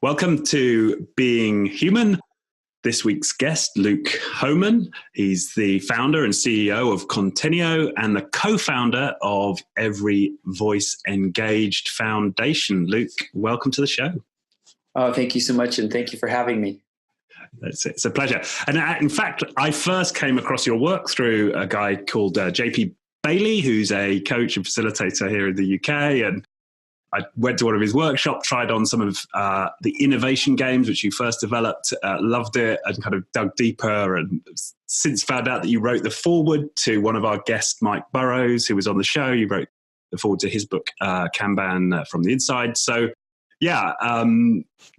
Welcome to Being Human. This week's guest, Luke Hohmann. He's the founder and CEO of Coneneo and the co-founder of Every Voice Engaged Foundation. Luke, welcome to the show. Oh, thank you so much, and thank you for having me. It's a pleasure. And in fact, I first came across your work through a guy called JP Bailey, who's a coach and facilitator here in the UK. And I went to one of his workshops, tried on some of the innovation games, which you first developed, loved it, and kind of dug deeper. And since found out that you wrote the foreword to one of our guests, Mike Burrows, who was on the show. You wrote the foreword to his book, Kanban from the Inside. So, yeah,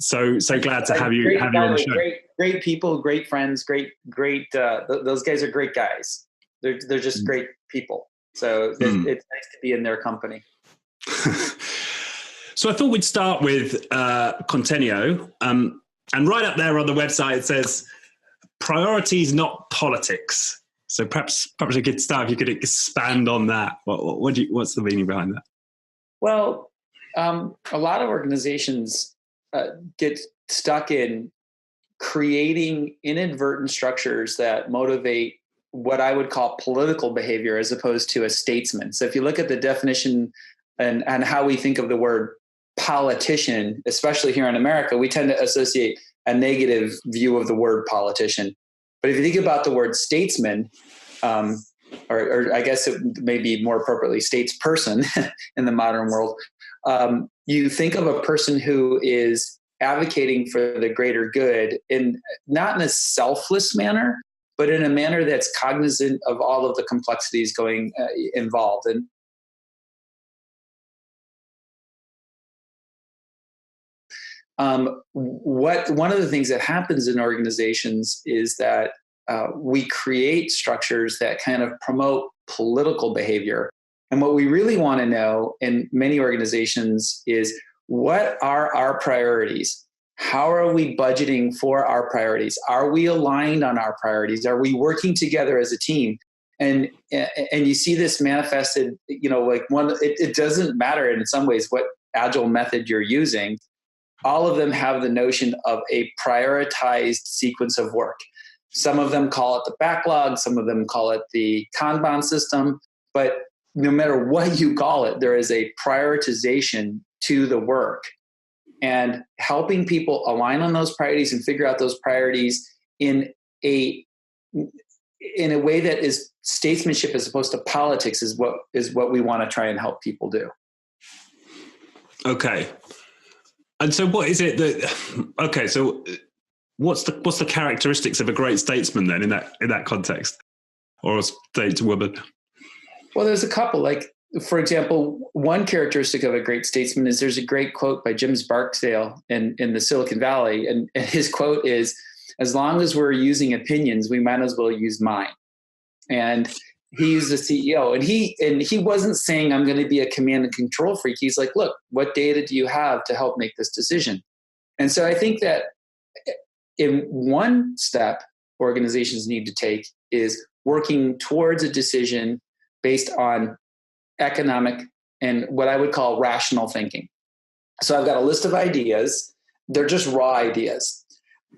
so glad to have you on the show. Great people, great friends, great. Those guys are great guys. They're just great people. So it's nice to be in their company. So I thought we'd start with Coneneo, and right up there on the website it says priorities, not politics. So perhaps a good start if you could expand on that. What's the meaning behind that? Well, a lot of organizations get stuck in creating inadvertent structures that motivate what I would call political behavior as opposed to a statesman. So if you look at the definition and how we think of the word politician, especially here in America, we tend to associate a negative view of the word politician. But if you think about the word statesman, or I guess it may be more appropriately statesperson in the modern world, you think of a person who is advocating for the greater good not in a selfless manner, but in a manner that's cognizant of all of the complexities going involved. And one of the things that happens in organizations is that we create structures that kind of promote political behavior. And what we really want to know in many organizations is, what are our priorities? How are we budgeting for our priorities? Are we aligned on our priorities? Are we working together as a team? And you see this manifested, it doesn't matter in some ways what agile method you're using. All of them have the notion of a prioritized sequence of work. Some of them call it the backlog. Some of them call it the Kanban system. But no matter what you call it, there is a prioritization to the work. And helping people align on those priorities and figure out those priorities in a way that is statesmanship as opposed to politics is what we want to try and help people do. Okay. And so what is it so what's the characteristics of a great statesman then in that context, or a stateswoman? Well, there's a couple. Like, for example, one characteristic of a great statesman is there's a great quote by James Barksdale in the Silicon Valley. And his quote is, as long as we're using opinions, we might as well use mine. And he's the CEO, and he wasn't saying, I'm going to be a command and control freak. He's like, look, what data do you have to help make this decision? And so I think that in one step organizations need to take is working towards a decision based on economic and what I would call rational thinking. So I've got a list of ideas. They're just raw ideas.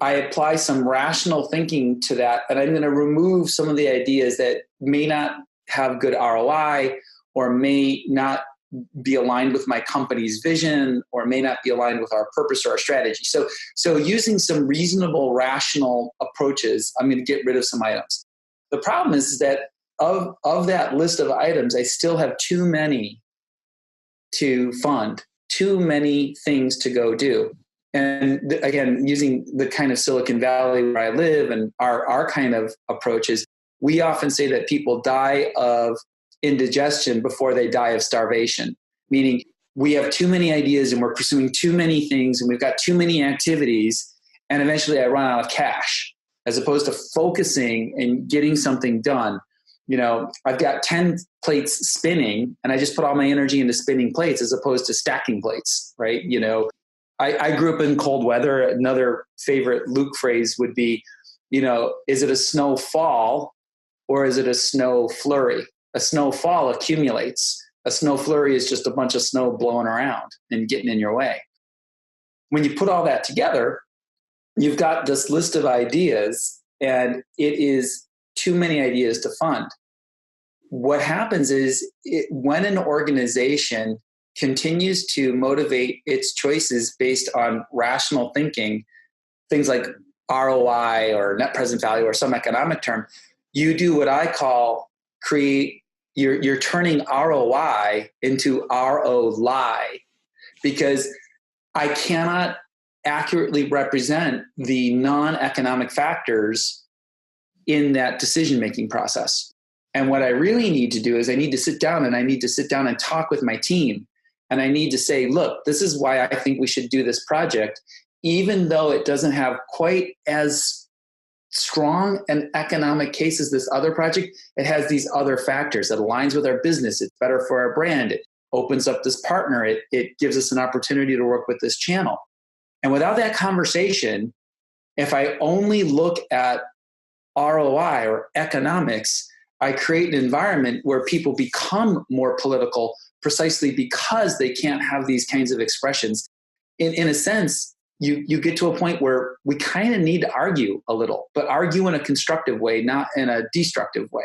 I apply some rational thinking to that, and I'm going to remove some of the ideas that may not have good ROI or may not be aligned with my company's vision or may not be aligned with our purpose or our strategy. So using some reasonable, rational approaches, I'm going to get rid of some items. The problem is that of that list of items, I still have too many to fund, too many things to go do. And again, using the kind of Silicon Valley where I live and our kind of approaches, we often say that people die of indigestion before they die of starvation, meaning we have too many ideas and we're pursuing too many things and we've got too many activities, and eventually I run out of cash, as opposed to focusing and getting something done. I've got 10 plates spinning and I just put all my energy into spinning plates as opposed to stacking plates, right? I grew up in cold weather. Another favorite Luke phrase would be, is it a snow fall or is it a snow flurry? A snow fall accumulates. A snow flurry is just a bunch of snow blowing around and getting in your way. when you put all that together, you've got this list of ideas, and it is too many ideas to fund. What happens is when an organization continues to motivate its choices based on rational thinking, things like ROI or net present value or some economic term, you do what I call you're turning ROI into RO-lie, because I cannot accurately represent the non-economic factors in that decision-making process. And what I really need to do is I need to sit down and talk with my team. And I need to say, look, this is why I think we should do this project, even though it doesn't have quite as strong an economic case as this other project. It has these other factors that aligns with our business. It's better for our brand. It opens up this partner. It gives us an opportunity to work with this channel. And without that conversation, if I only look at ROI or economics, I create an environment where people become more political precisely because they can't have these kinds of expressions. In a sense, you get to a point where we kind of need to argue a little, but argue in a constructive way, not in a destructive way.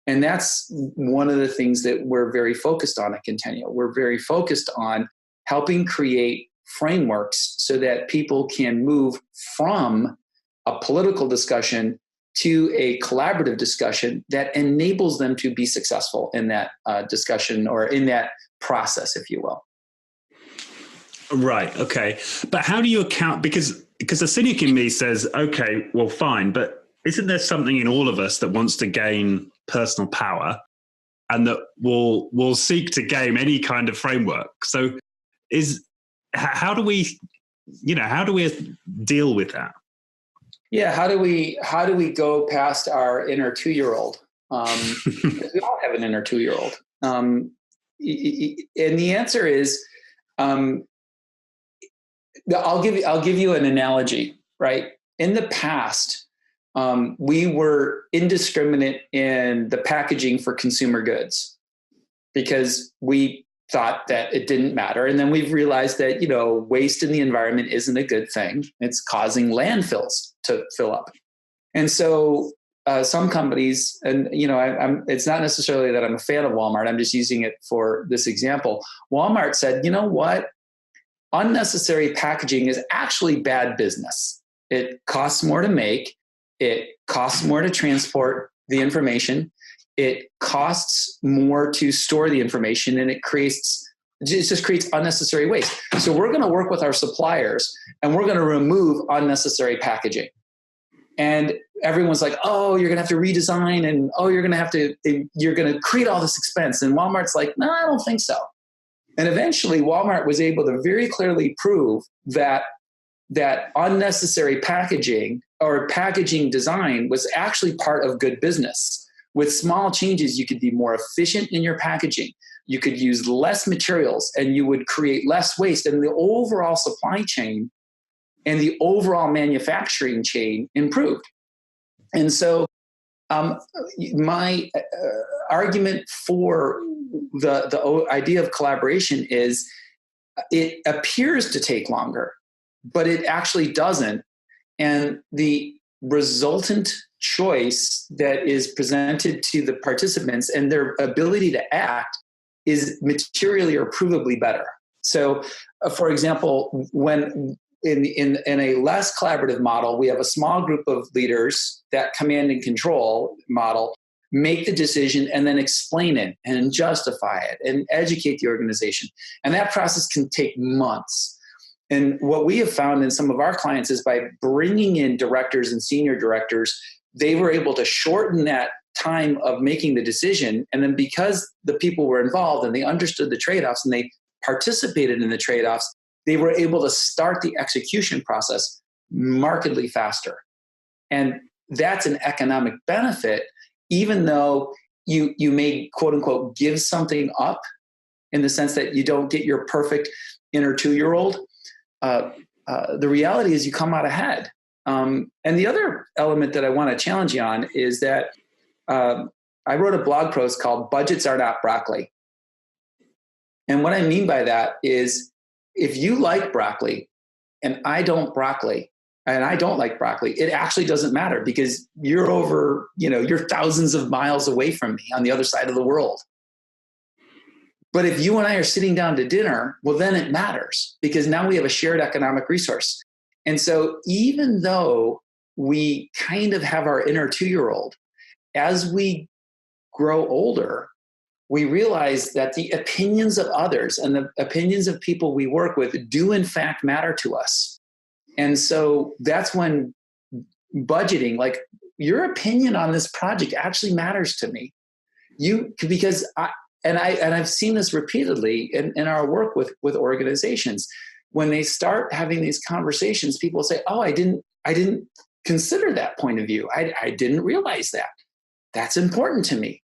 And that's one of the things that we're very focused on at Coneneo. We're very focused on helping create frameworks so that people can move from a political discussion to a collaborative discussion that enables them to be successful in that discussion or in that process, if you will. Right. Okay. But how do you account? Because the cynic in me says, okay, well, fine. But isn't there something in all of us that wants to gain personal power and that will seek to game any kind of framework? So how do we deal with that? Yeah. How do we go past our inner 2-year-old? We all have an inner 2-year-old. And the answer is, I'll give you an analogy, right? In the past, we were indiscriminate in the packaging for consumer goods because we thought that it didn't matter. And then we've realized that, waste in the environment isn't a good thing. It's causing landfills to fill up. And so some companies, and, it's not necessarily that I'm a fan of Walmart. I'm just using it for this example. Walmart said, you know what? Unnecessary packaging is actually bad business. It costs more to make. It costs more to transport the information. It costs more to store the information, and it just creates unnecessary waste. So we're going to work with our suppliers, and we're going to remove unnecessary packaging. And everyone's like, oh, you're going to have to redesign, and you're going to create all this expense. And Walmart's like, no, I don't think so. And eventually Walmart was able to very clearly prove that unnecessary packaging or packaging design was actually part of good business. With small changes, you could be more efficient in your packaging. You could use less materials and you would create less waste. And the overall supply chain and the overall manufacturing chain improved. And so my argument for the idea of collaboration is it appears to take longer, but it actually doesn't. And the resultant choice that is presented to the participants and their ability to act is materially or provably better. So, for example, when in a less collaborative model, we have a small group of leaders that command and control model, make the decision and then explain it and justify it and educate the organization. And that process can take months. And what we have found in some of our clients is by bringing in directors and senior directors, they were able to shorten that time of making the decision. And then because the people were involved and they understood the trade-offs and they participated in the trade-offs, they were able to start the execution process markedly faster. And that's an economic benefit, even though you may, quote unquote, give something up in the sense that you don't get your perfect inner 2-year-old. The reality is you come out ahead. And the other element that I want to challenge you on is that I wrote a blog post called Budgets Are Not Broccoli. And what I mean by that is if you like broccoli, and I don't broccoli, and I don't like broccoli, it actually doesn't matter because you're thousands of miles away from me on the other side of the world. But if you and I are sitting down to dinner, well, then it matters because now we have a shared economic resource. And so even though we kind of have our inner 2-year-old, as we grow older, we realize that the opinions of others and the opinions of people we work with do in fact matter to us. And so that's when budgeting, like your opinion on this project actually matters to me. I've seen this repeatedly in our work with organizations. When they start having these conversations, people say, "Oh, I didn't consider that point of view. I didn't realize that. That's important to me."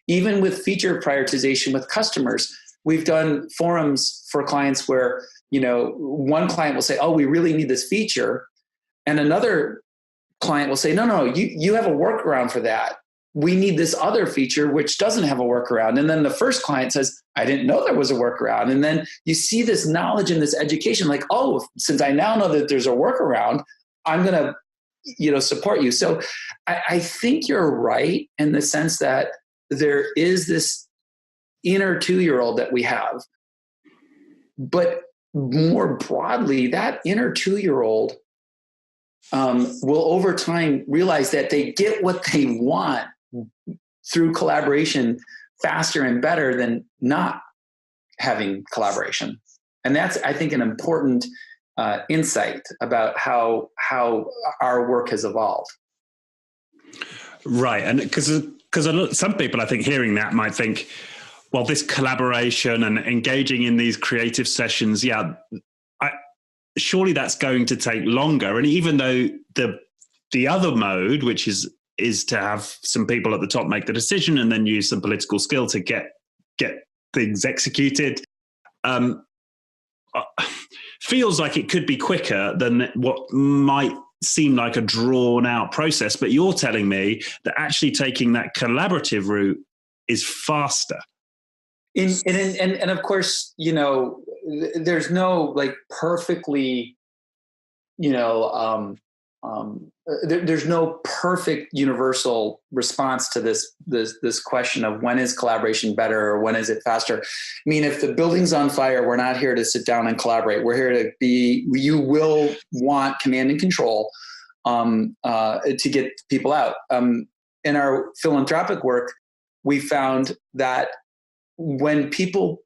Even with feature prioritization with customers, we've done forums for clients where, one client will say, "Oh, we really need this feature." And another client will say, no, you have a workaround for that. We need this other feature, which doesn't have a workaround. And then the first client says, "I didn't know there was a workaround." And then you see this knowledge and this education, like, oh, since I now know that there's a workaround, I'm going to, support you. So I think you're right in the sense that there is this inner 2-year-old that we have, but more broadly, that inner 2-year-old will over time realize that they get what they want through collaboration faster and better than not having collaboration. And that's, I think, an important insight about how our work has evolved. Right. And because some people, I think, hearing that might think, well, this collaboration and engaging in these creative sessions, surely that's going to take longer. And even though the other mode, which is to have some people at the top make the decision and then use some political skill to get things executed, feels like it could be quicker than what might seem like a drawn out process. But you're telling me that actually taking that collaborative route is faster. And of course, there's no like perfectly, there's no perfect universal response to this question of when is collaboration better or when is it faster. I mean, if the building's on fire, we're not here to sit down and collaborate. We're here to you will want command and control to get people out. In our philanthropic work, we found that when people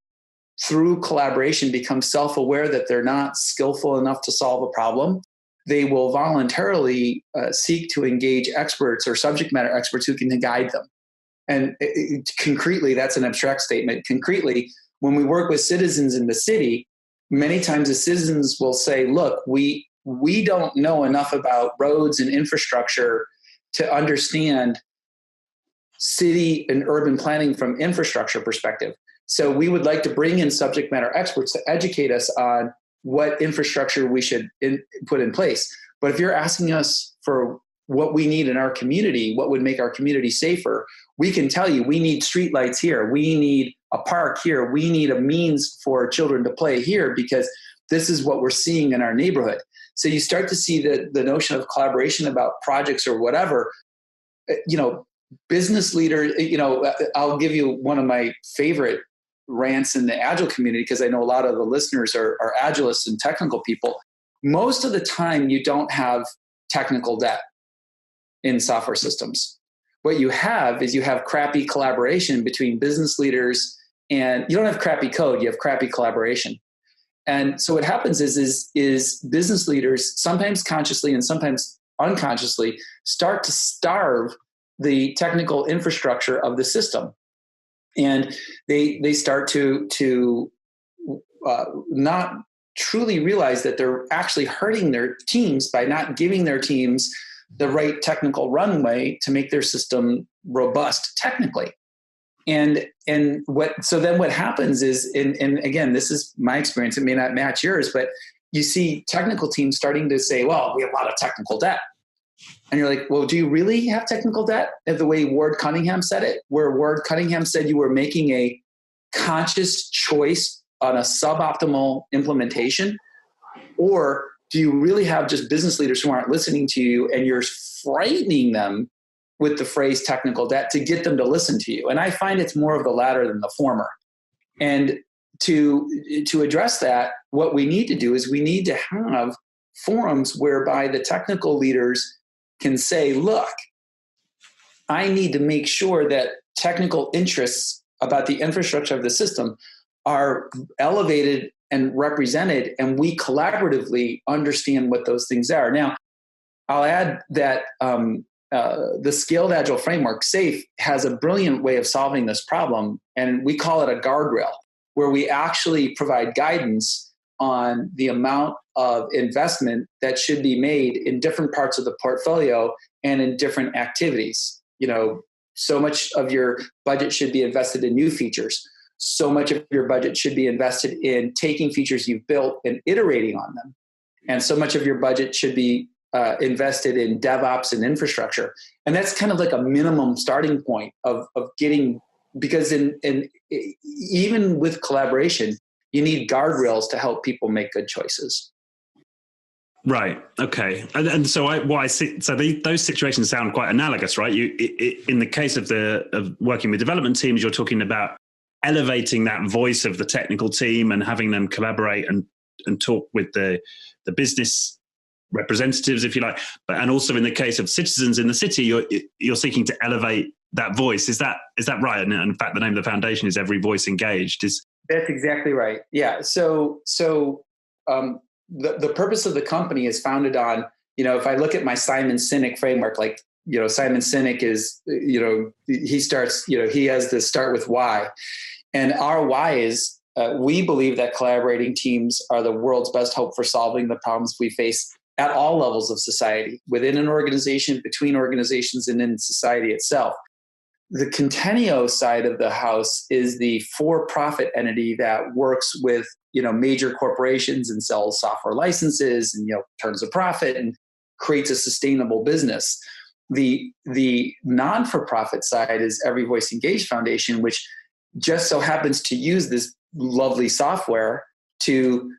through collaboration become self-aware that they're not skillful enough to solve a problem, they will voluntarily seek to engage experts or subject matter experts who can guide them. And concretely, that's an abstract statement. Concretely, when we work with citizens in the city, many times the citizens will say, look, we don't know enough about roads and infrastructure to understand city and urban planning from infrastructure perspective. So we would like to bring in subject matter experts to educate us on what infrastructure we should put in place. But if you're asking us for what we need in our community, what would make our community safer, we can tell you we need streetlights here, we need a park here, we need a means for children to play here because this is what we're seeing in our neighborhood. So you start to see the notion of collaboration about projects or whatever, business leaders, I'll give you one of my favorite rants in the Agile community because I know a lot of the listeners are Agilists and technical people. Most of the time you don't have technical debt in software systems. What you have is you have crappy collaboration between business leaders, and you don't have crappy code, you have crappy collaboration. And so what happens is business leaders, sometimes consciously and sometimes unconsciously, start to starve the technical infrastructure of the system. And they start to not truly realize that they're actually hurting their teams by not giving their teams the right technical runway to make their system robust technically. And what happens is, and again, this is my experience, it may not match yours, but you see technical teams starting to say, well, we have a lot of technical debt. And you're like, well, do you really have technical debt? The way Ward Cunningham said it, where Ward Cunningham said you were making a conscious choice on a suboptimal implementation. Or do you really have just business leaders who aren't listening to you and you're frightening them with the phrase technical debt to get them to listen to you? And I find it's more of the latter than the former. And to address that, what we need to do is we need to have forums whereby the technical leaders can say, look, I need to make sure that technical interests about the infrastructure of the system are elevated and represented, and we collaboratively understand what those things are. Now, I'll add that the Scaled Agile Framework, SAFE, has a brilliant way of solving this problem, and we call it a guardrail, where we actually provide guidance on the amount of investment that should be made in different parts of the portfolio and in different activities. So much of your budget should be invested in new features. So much of your budget should be invested in taking features you've built and iterating on them. And so much of your budget should be invested in DevOps and infrastructure. And that's kind of like a minimum starting point of getting, because even with collaboration, you need guardrails to help people make good choices. Right. Okay. And so what I see, so those situations sound quite analogous, right? In the case of working with development teams, you're talking about elevating that voice of the technical team and having them collaborate and talk with the business representatives, if you like. And also in the case of citizens in the city, you're seeking to elevate that voice. Is that right? And in fact, the name of the foundation is Every Voice Engaged. That's exactly right. Yeah. So the purpose of the company is founded on, if I look at my cynic framework, like, Simon Sinek is, he starts, he has to start with why. And our why is we believe that collaborating teams are the world's best hope for solving the problems we face at all levels of society, within an organization, between organizations, and in society itself. The Coneneo side of the house is the for-profit entity that works with, major corporations and sells software licenses and, turns a profit and creates a sustainable business. The non-for-profit side is Every Voice Engaged Foundation, which just so happens to use this lovely software to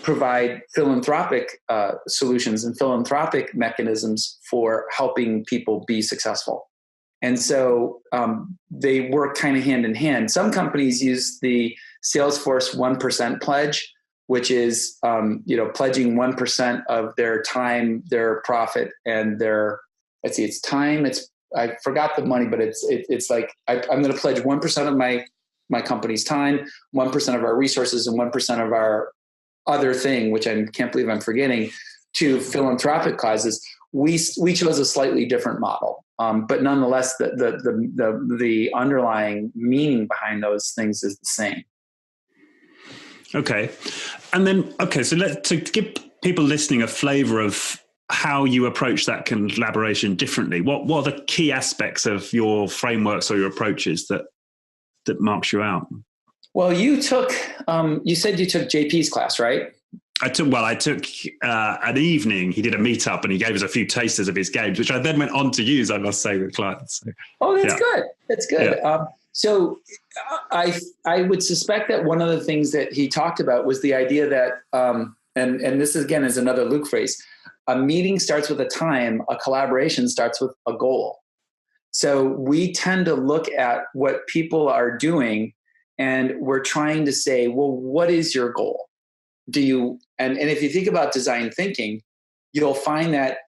provide philanthropic solutions and philanthropic mechanisms for helping people be successful. And so they work kind of hand in hand. Some companies use the Salesforce 1% pledge, which is pledging 1% of their time, their profit, and their it's time. I forgot the money, but it's like I'm going to pledge 1% of my company's time, 1% of our resources, and 1% of our other thing, which I can't believe I'm forgetting, to philanthropic causes. We chose a slightly different model, but nonetheless, the underlying meaning behind those things is the same. Okay, and then so to give people listening a flavor of how you approach that collaboration differently, what are the key aspects of your frameworks or your approaches that marks you out? Well, you said you took JP's class, right? I took an evening. He did a meetup and he gave us a few tasters of his games, which I then went on to use, I must say, with clients. So, good. That's good. Yeah. So I would suspect that one of the things that he talked about was the idea that, and this again is another Luke phrase, a meeting starts with a time, a collaboration starts with a goal. So we tend to look at what people are doing and we're trying to say, well, what is your goal? And if you think about design thinking, you'll find that,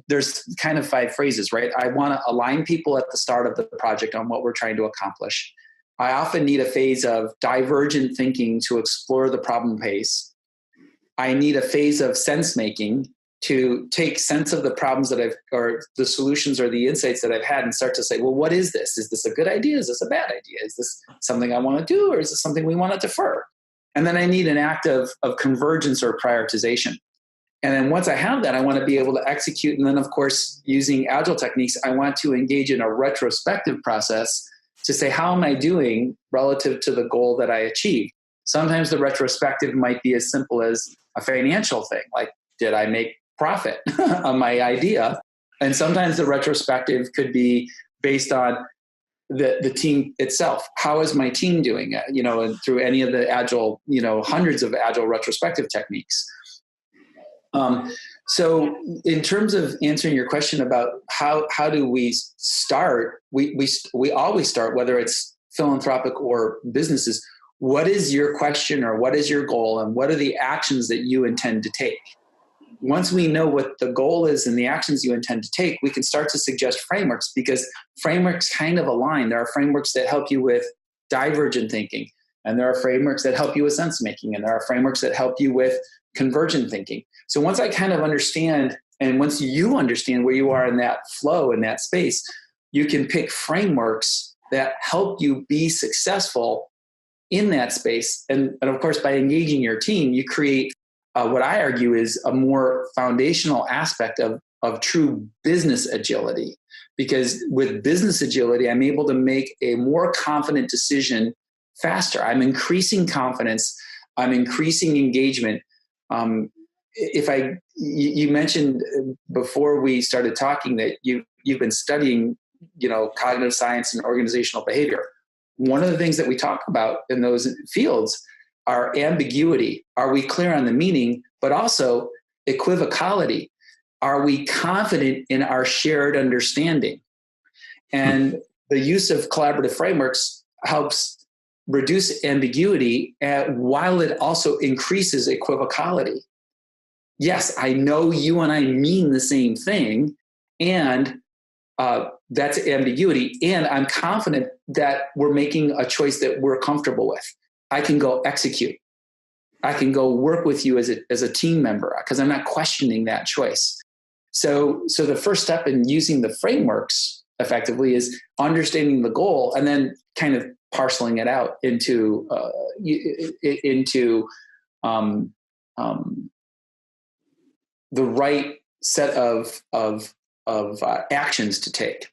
there's kind of 5 phrases, right? I want to align people at the start of the project on what we're trying to accomplish. I often need a phase of divergent thinking to explore the problem pace. I need a phase of sense making to take sense of the problems or the solutions or the insights that I've had and start to say, well, what is this? Is this a good idea? Is this a bad idea? Is this something I want to do? Or is this something we want to defer? And then I need an act of convergence or prioritization. And then once I have that, I want to be able to execute. And then, of course, using agile techniques, I want to engage in a retrospective process to say, how am I doing relative to the goal that I achieved? Sometimes the retrospective might be as simple as a financial thing, like, did I make profit on my idea? And sometimes the retrospective could be based on, the team itself. How is my team doing it? And through any of the agile, hundreds of agile retrospective techniques. So in terms of answering your question about how do we start, we always start, whether it's philanthropic or businesses, what is your question or what is your goal and what are the actions that you intend to take? Once we know what the goal is and the actions you intend to take, we can start to suggest frameworks, because frameworks kind of align. There are frameworks that help you with divergent thinking, and there are frameworks that help you with sense making, and there are frameworks that help you with convergent thinking. So once I kind of understand, and once you understand where you are in that flow, in that space, you can pick frameworks that help you be successful in that space. And of course, by engaging your team, you create what I argue is a more foundational aspect of true business agility. Because with business agility, I'm able to make a more confident decision faster. I'm increasing confidence. I'm increasing engagement. You mentioned before we started talking that you've been studying, cognitive science and organizational behavior. One of the things that we talk about in those fields are ambiguity. Are we clear on the meaning? But also equivocality. Are we confident in our shared understanding? And the use of collaborative frameworks helps reduce ambiguity while it also increases equivocality. Yes, I know you and I mean the same thing, and that's ambiguity. And I'm confident that we're making a choice that we're comfortable with. I can go execute. I can go work with you as a team member because I'm not questioning that choice. So the first step in using the frameworks effectively is understanding the goal and then kind of parceling it out into the right set of actions to take.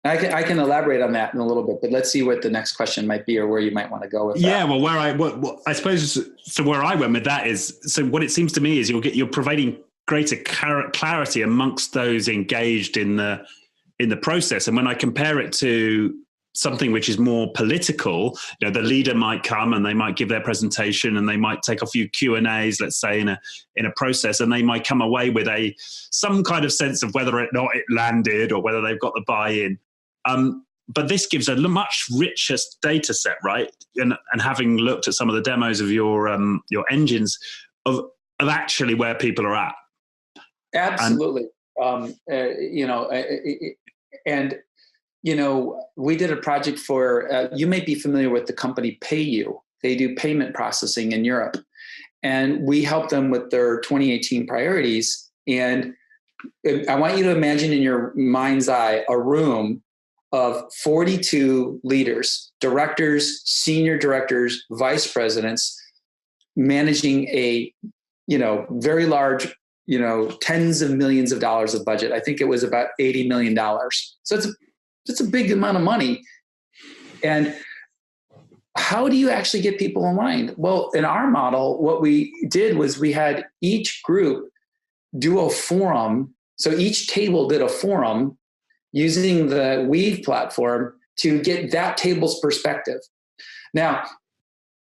I can elaborate on that in a little bit, but let's see what the next question might be or where you might want to go with that. Yeah, well, I suppose, so where I went with that is, so what it seems to me is you're providing greater clarity amongst those engaged in the process. And when I compare it to something which is more political, the leader might come and they might give their presentation and they might take a few Q&As, let's say in a process, and they might come away with some kind of sense of whether or not it landed or whether they've got the buy-in. But this gives a much richer data set, right? And having looked at some of the demos of your engines of actually where people are at. Absolutely. We did a project for, you may be familiar with the company PayU. They do payment processing in Europe. And we helped them with their 2018 priorities. And I want you to imagine in your mind's eye a room of 42 leaders, directors, senior directors, vice presidents, managing a, very large, tens of millions of dollars of budget. I think it was about $80 million. So it's a big amount of money. And how do you actually get people aligned? Well, in our model, what we did was we had each group do a forum. So each table did a forum using the Weave platform to get that table's perspective. Now,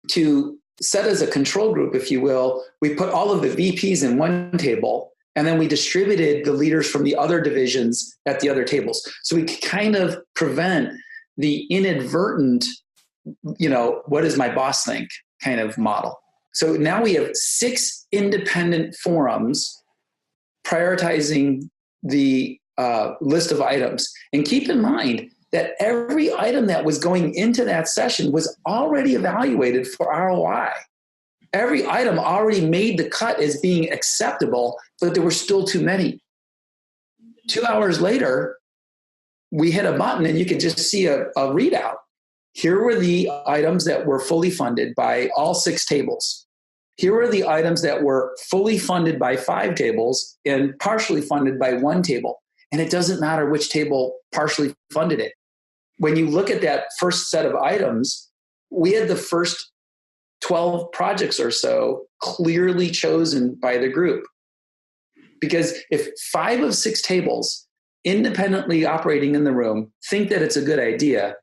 to set as a control group, if you will, we put all of the VPs in one table, and then we distributed the leaders from the other divisions at the other tables. So we could kind of prevent the inadvertent, what does my boss think kind of model. So now we have 6 independent forums prioritizing the list of items. And keep in mind that every item that was going into that session was already evaluated for ROI. Every item already made the cut as being acceptable, but there were still too many. 2 hours later, we hit a button and you could just see a readout. Here were the items that were fully funded by all 6 tables. Here were the items that were fully funded by 5 tables and partially funded by 1 table. And it doesn't matter which table partially funded it. When you look at that first set of items, we had the first 12 projects or so clearly chosen by the group. Because if 5 of 6 tables independently operating in the room think that it's a good idea,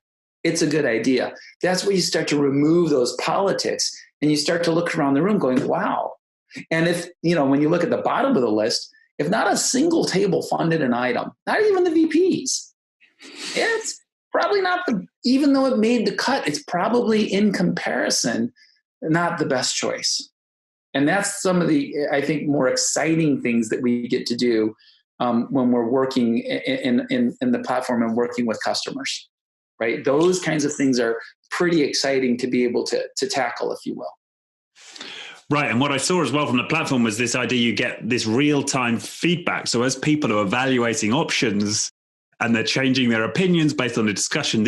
it's a good idea. That's where you start to remove those politics and you start to look around the room going, wow. And if, when you look at the bottom of the list, if not a single table funded an item, not even the VPs, it's probably not even though it made the cut, it's probably in comparison, not the best choice. And that's some of the, I think, more exciting things that we get to do when we're working in the platform and working with customers, right? Those kinds of things are pretty exciting to be able to tackle, if you will. Right. And what I saw as well from the platform was this idea you get this real-time feedback. So as people are evaluating options and they're changing their opinions based on the discussion,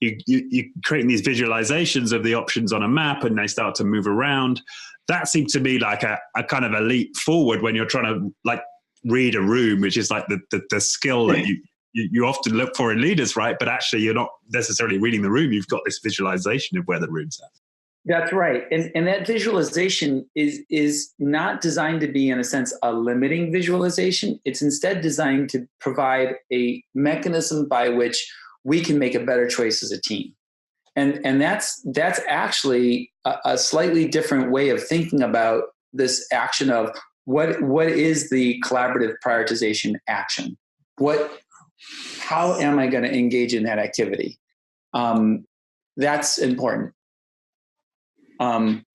you're creating these visualizations of the options on a map and they start to move around. That seemed to me like a kind of a leap forward when you're trying to like read a room, which is like the skill that you often look for in leaders, right? But actually you're not necessarily reading the room. You've got this visualization of where the room's at. That's right. And that visualization is not designed to be, in a sense, a limiting visualization. It's instead designed to provide a mechanism by which we can make a better choice as a team. And that's actually a slightly different way of thinking about this action of what is the collaborative prioritization action? How am I going to engage in that activity? That's important. And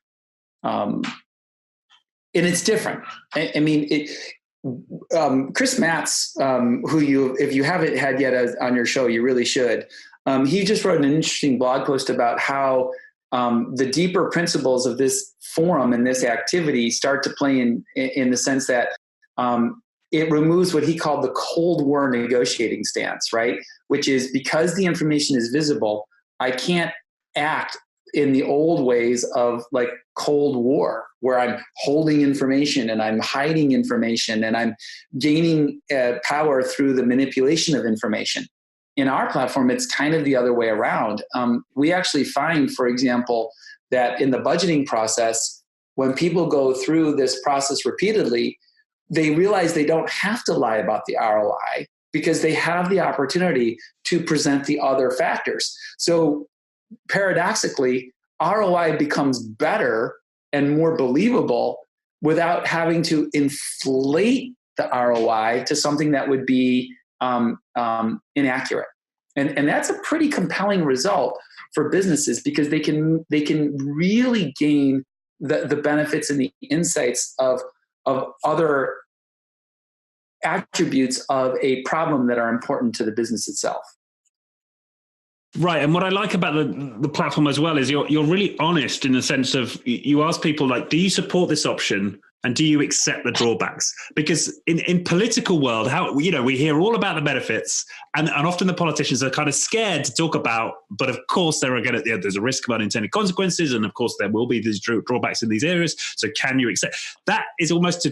it's different. I mean, Chris Matz, who if you haven't had yet on your show, you really should. He just wrote an interesting blog post about how the deeper principles of this forum and this activity start to play in the sense that it removes what he called the Cold War negotiating stance, right? Which is because the information is visible, I can't act in the old ways of like Cold War, where I'm holding information and I'm hiding information and I'm gaining power through the manipulation of information. In our platform, it's kind of the other way around. We actually find, for example, that in the budgeting process, when people go through this process repeatedly, they realize they don't have to lie about the ROI because they have the opportunity to present the other factors. So paradoxically, ROI becomes better and more believable without having to inflate the ROI to something that would be inaccurate. And that's a pretty compelling result for businesses because they can really gain the benefits and the insights of other attributes of a problem that are important to the business itself. Right. And what I like about the platform as well is you're really honest in the sense of you ask people like, do you support this option? And do you accept the drawbacks? Because in political world, we hear all about the benefits and often the politicians are kind of scared to talk about, but of course there's a risk of unintended consequences. And of course there will be these drawbacks in these areas. So can you accept? That is almost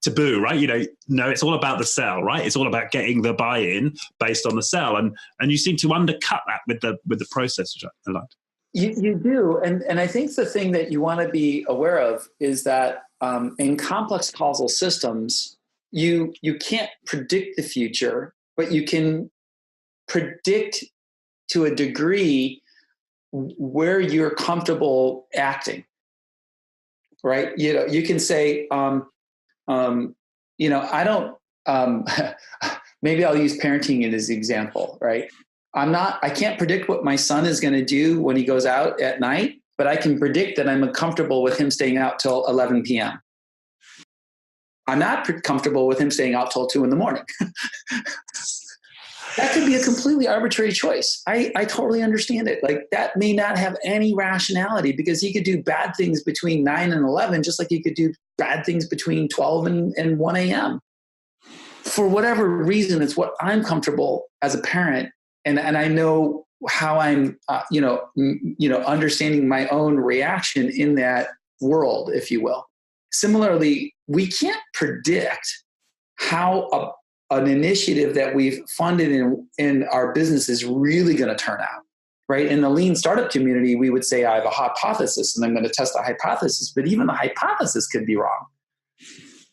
taboo, right? No, it's all about the sell, right? It's all about getting the buy-in based on the sell. And you seem to undercut that with the process, which I like. You do. And I think the thing that you want to be aware of is that in complex causal systems, you can't predict the future, but you can predict to a degree where you're comfortable acting, right? You can say, I don't, maybe I'll use parenting as an example, right? I can't predict what my son is going to do when he goes out at night, but I can predict that I'm comfortable with him staying out till 11 p.m. I'm not comfortable with him staying out till 2 a.m. That could be a completely arbitrary choice. I totally understand it. Like that may not have any rationality because he could do bad things between 9 and 11, just like he could do bad things between 12 and 1 a.m. For whatever reason, it's what I'm comfortable as a parent. And I know how I'm, understanding my own reaction in that world, if you will. Similarly, we can't predict how an initiative that we've funded in our business is really going to turn out, right? In the lean startup community, we would say, I have a hypothesis and I'm going to test the hypothesis, but even the hypothesis could be wrong.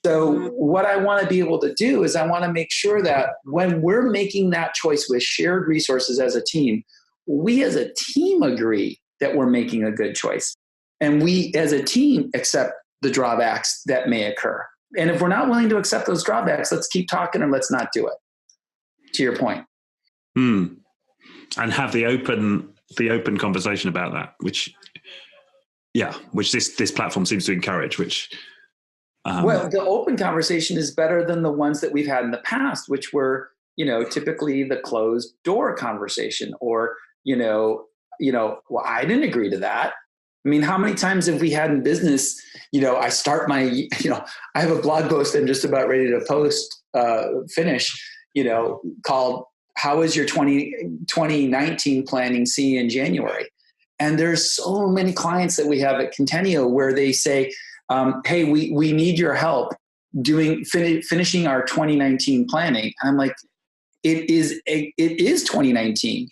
So what I want to be able to do is I want to make sure that when we're making that choice with shared resources as a team, we as a team agree that we're making a good choice. And we as a team accept the drawbacks that may occur. And if we're not willing to accept those drawbacks, let's keep talking and let's not do it. To your point. And have the open conversation about that, which this platform seems to encourage, which well, the open conversation is better than the ones that we've had in the past, which were, typically the closed door conversation, or, well, I didn't agree to that. I mean, how many times have we had in business, I start my, I have a blog post I'm just about ready to finish, called How is Your 2019 Planning? See you in January. And there's so many clients that we have at Coneneo where they say, hey, we need your help finishing our 2019 planning. And I'm like, it is 2019.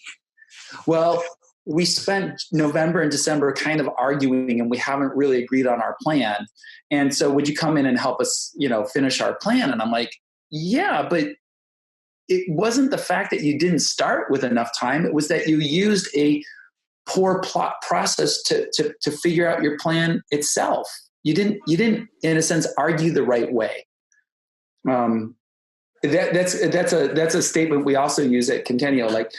Well, we spent November and December kind of arguing, and we haven't really agreed on our plan. And so would you come in and help us, finish our plan? And I'm like, yeah, but it wasn't the fact that you didn't start with enough time. It was that you used a poor plot process to figure out your plan itself. You didn't, in a sense, argue the right way. That's a statement we also use at Coneneo. Like,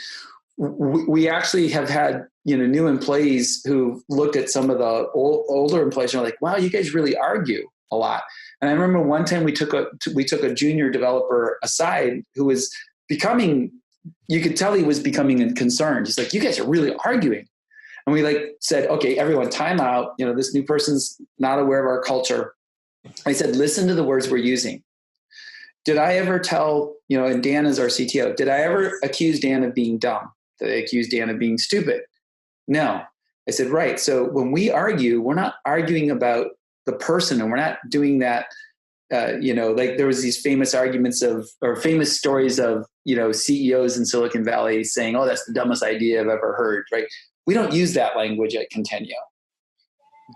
we actually have had, new employees who looked at some of the older employees and are like, wow, you guys really argue a lot. And I remember one time we took a junior developer aside who was becoming, you could tell he was becoming concerned. He's like, you guys are really arguing. And we said, okay, everyone, time out. This new person's not aware of our culture. I said, listen to the words we're using. Did I ever tell, and Dan is our CTO, did I ever accuse Dan of being dumb? Did I accuse Dan of being stupid? No. I said, right. So when we argue, we're not arguing about the person, and we're not doing that. There was these famous arguments famous stories of, CEOs in Silicon Valley saying, oh, that's the dumbest idea I've ever heard, right? We don't use that language at Coneneo,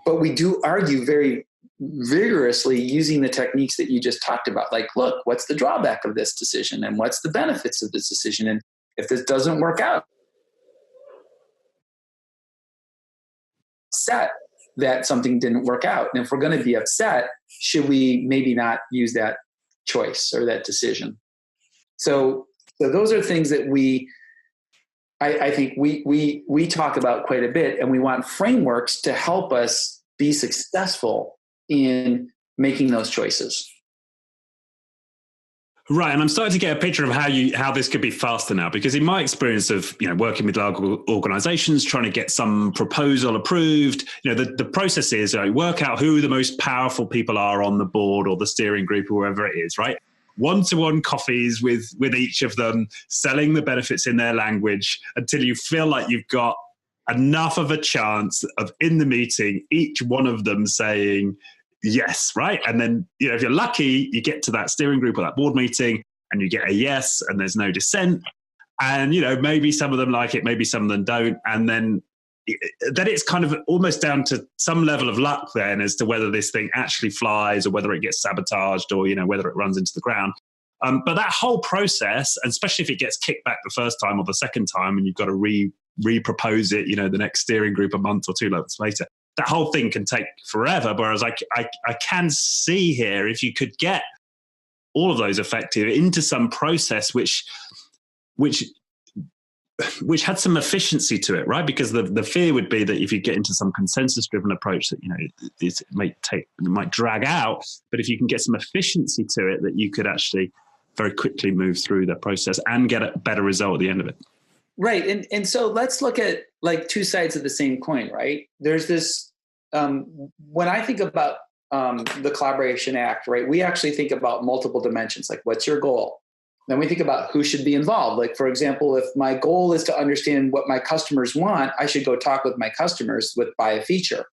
but we do argue very vigorously using the techniques that you just talked about. Like, look, what's the drawback of this decision, and what's the benefits of this decision? And if this doesn't work out, upset that something didn't work out. And if we're going to be upset, should we maybe not use that choice or that decision? So those are things that I think we talk about quite a bit, and we want frameworks to help us be successful in making those choices. Right, and I'm starting to get a picture of how this could be faster now, because in my experience of working with large organizations, trying to get some proposal approved, the process is work out who the most powerful people are on the board or the steering group or wherever it is, right? One-to-one coffees with each of them, selling the benefits in their language until you feel like you've got enough of a chance of, in the meeting, each one of them saying yes, right? And then, if you're lucky, you get to that steering group or that board meeting and you get a yes and there's no dissent. And, maybe some of them like it, maybe some of them don't. And then it's kind of almost down to some level of luck then as to whether this thing actually flies or whether it gets sabotaged or, whether it runs into the ground. But that whole process, and especially if it gets kicked back the first time or the second time and you've got to re-propose it, the next steering group a month or 2 months later, that whole thing can take forever. Whereas I can see here, if you could get all of those effective into some process which had some efficiency to it, right? Because the fear would be that if you get into some consensus-driven approach, that it might drag out. But if you can get some efficiency to it, that you could actually very quickly move through the process and get a better result at the end of it. Right, and so let's look at two sides of the same coin, right? There's this when I think about the Collaboration Act, right? We actually think about multiple dimensions, like what's your goal? Then we think about who should be involved. Like, for example, if my goal is to understand what my customers want, I should go talk with my customers buy a feature.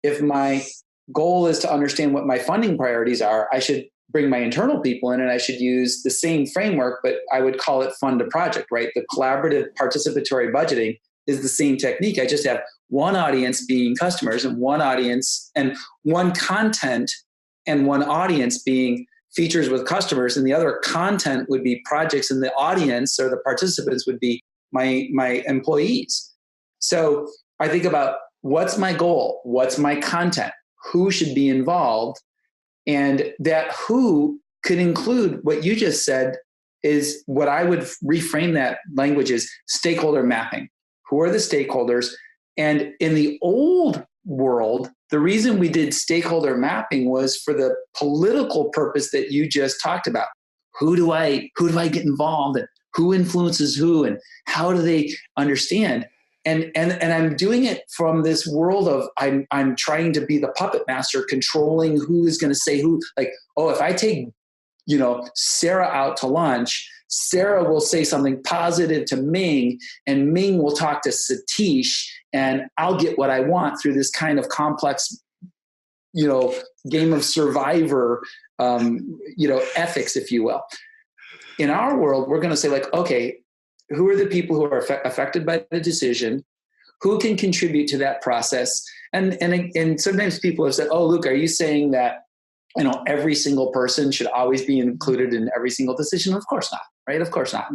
If my goal is to understand what my funding priorities are, I should bring my internal people in and I should use the same framework, but I would call it fund a project, right? The collaborative participatory budgeting is the same technique. I just have one audience being customers and one audience and one content and one audience being features with customers, and the other content would be projects, and the audience or the participants would be my employees. So I think about what's my goal? What's my content? Who should be involved? And that who could include what you just said is what I would reframe that language is stakeholder mapping. Who are the stakeholders? And in the old world, the reason we did stakeholder mapping was for the political purpose that you just talked about. Who do I get involved in? Who influences who and how do they understand? And I'm doing it from this world of I'm trying to be the puppet master, controlling who is going to say who. Like, oh, if I take Sarah out to lunch, Sarah will say something positive to Ming, and Ming will talk to Satish, and I'll get what I want through this kind of complex, game of survivor, ethics, if you will. In our world, we're going to say like, okay, who are the people who are affected by the decision? Who can contribute to that process? And sometimes people have said, oh, Luke, are you saying that, every single person should always be included in every single decision? Of course not, right? Of course not.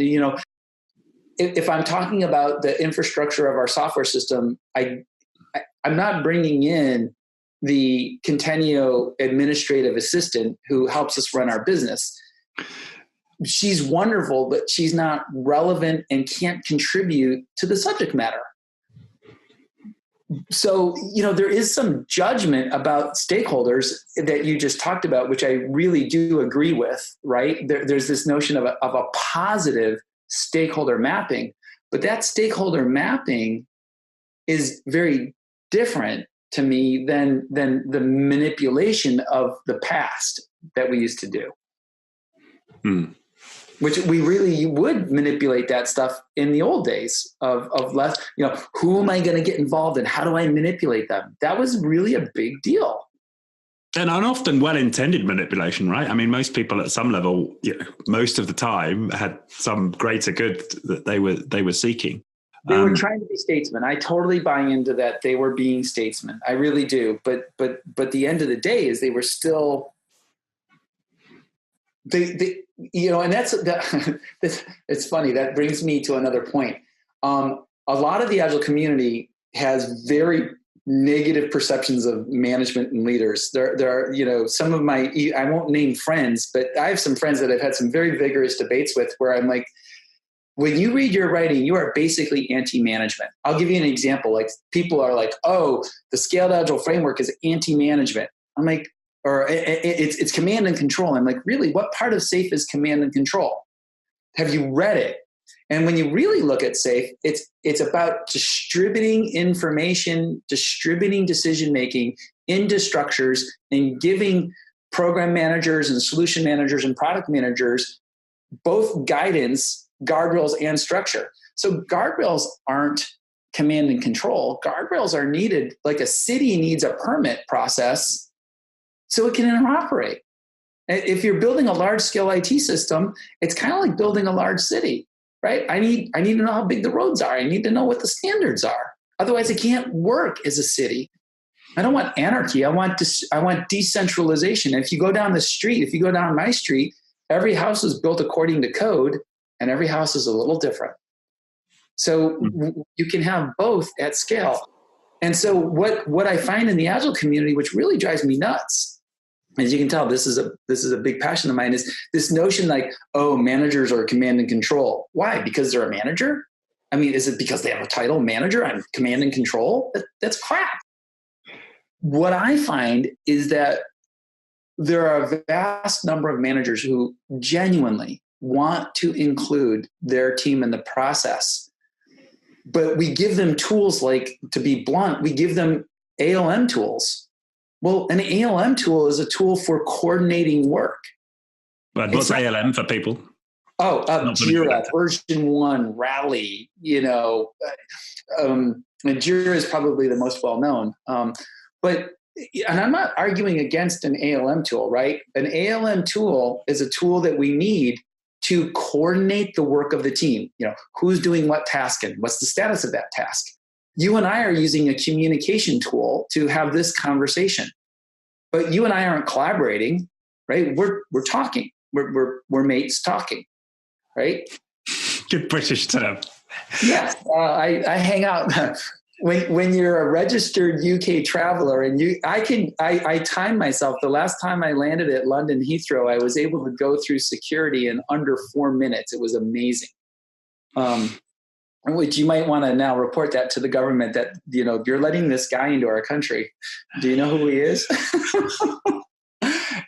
If I'm talking about the infrastructure of our software system, I'm not bringing in the Coneneo administrative assistant who helps us run our business. She's wonderful, but she's not relevant and can't contribute to the subject matter. So, there is some judgment about stakeholders that you just talked about, which I really do agree with, right? There's this notion of a positive stakeholder mapping, but that stakeholder mapping is very different to me than the manipulation of the past that we used to do. Which we really would manipulate that stuff in the old days of less, who am I going to get involved in? How do I manipulate them? That was really a big deal. And often well-intended manipulation, right? I mean, most people at some level, most of the time had some greater good that they were seeking. They were trying to be statesmen. I totally buy into that. They were being statesmen. I really do. But the end of the day is they were still, and that's it's funny. That brings me to another point. A lot of the Agile community has very negative perceptions of management and leaders. There are, some of my, I won't name friends, but I have some friends that I've had some very vigorous debates with where I'm like, when you read your writing, you are basically anti-management. I'll give you an example. Like people are like, oh, the Scaled Agile framework is anti-management. I'm like, or it's command and control. I'm like, really, what part of SAFe is command and control? Have you read it? And when you really look at SAFe, it's about distributing information, distributing decision-making into structures and giving program managers and solution managers and product managers both guidance, guardrails, and structure. So guardrails aren't command and control. Guardrails are needed, like a city needs a permit process so it can interoperate. If you're building a large-scale IT system, it's kind of like building a large city, right? I need to know how big the roads are. I need to know what the standards are. Otherwise, it can't work as a city. I don't want anarchy. I want decentralization. If you go down the street, if you go down my street, every house is built according to code, and every house is a little different. So you can have both at scale. And so what I find in the Agile community, which really drives me nuts, as you can tell, this is a big passion of mine, is this notion like, oh, managers are command and control. Why? Because they're a manager? I mean, is it because they have a title, manager? I'm command and control? That's crap. What I find is that there are a vast number of managers who genuinely want to include their team in the process. But we give them tools like, to be blunt, we give them ALM tools. Well, an ALM tool is a tool for coordinating work. But what's ALM for people? Oh, Jira, version 1, Rally, and Jira is probably the most well-known. And I'm not arguing against an ALM tool, right? An ALM tool is a tool that we need to coordinate the work of the team. Who's doing what task and what's the status of that task? You and I are using a communication tool to have this conversation, but you and I aren't collaborating, right? We're talking. We're mates talking, right? Good British term. Yes, I hang out when you're a registered UK traveler, and I time myself. The last time I landed at London Heathrow, I was able to go through security in under 4 minutes. It was amazing. Which you might want to now report that to the government that, you're letting this guy into our country. Do you know who he is?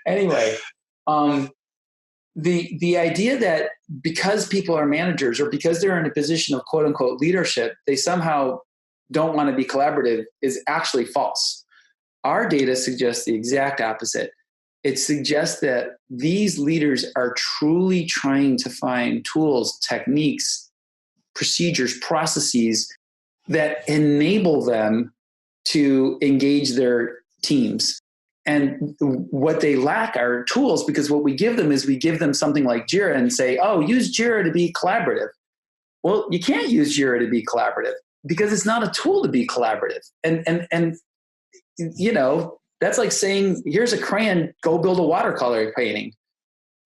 Anyway, the idea that because people are managers or because they're in a position of quote unquote leadership, they somehow don't want to be collaborative is actually false. Our data suggests the exact opposite. It suggests that these leaders are truly trying to find tools, techniques, procedures, processes that enable them to engage their teams. And what they lack are tools, because what we give them is we give them something like Jira and say, oh, use Jira to be collaborative. Well, you can't use Jira to be collaborative because it's not a tool to be collaborative. And that's like saying, here's a crayon, go build a watercolor painting.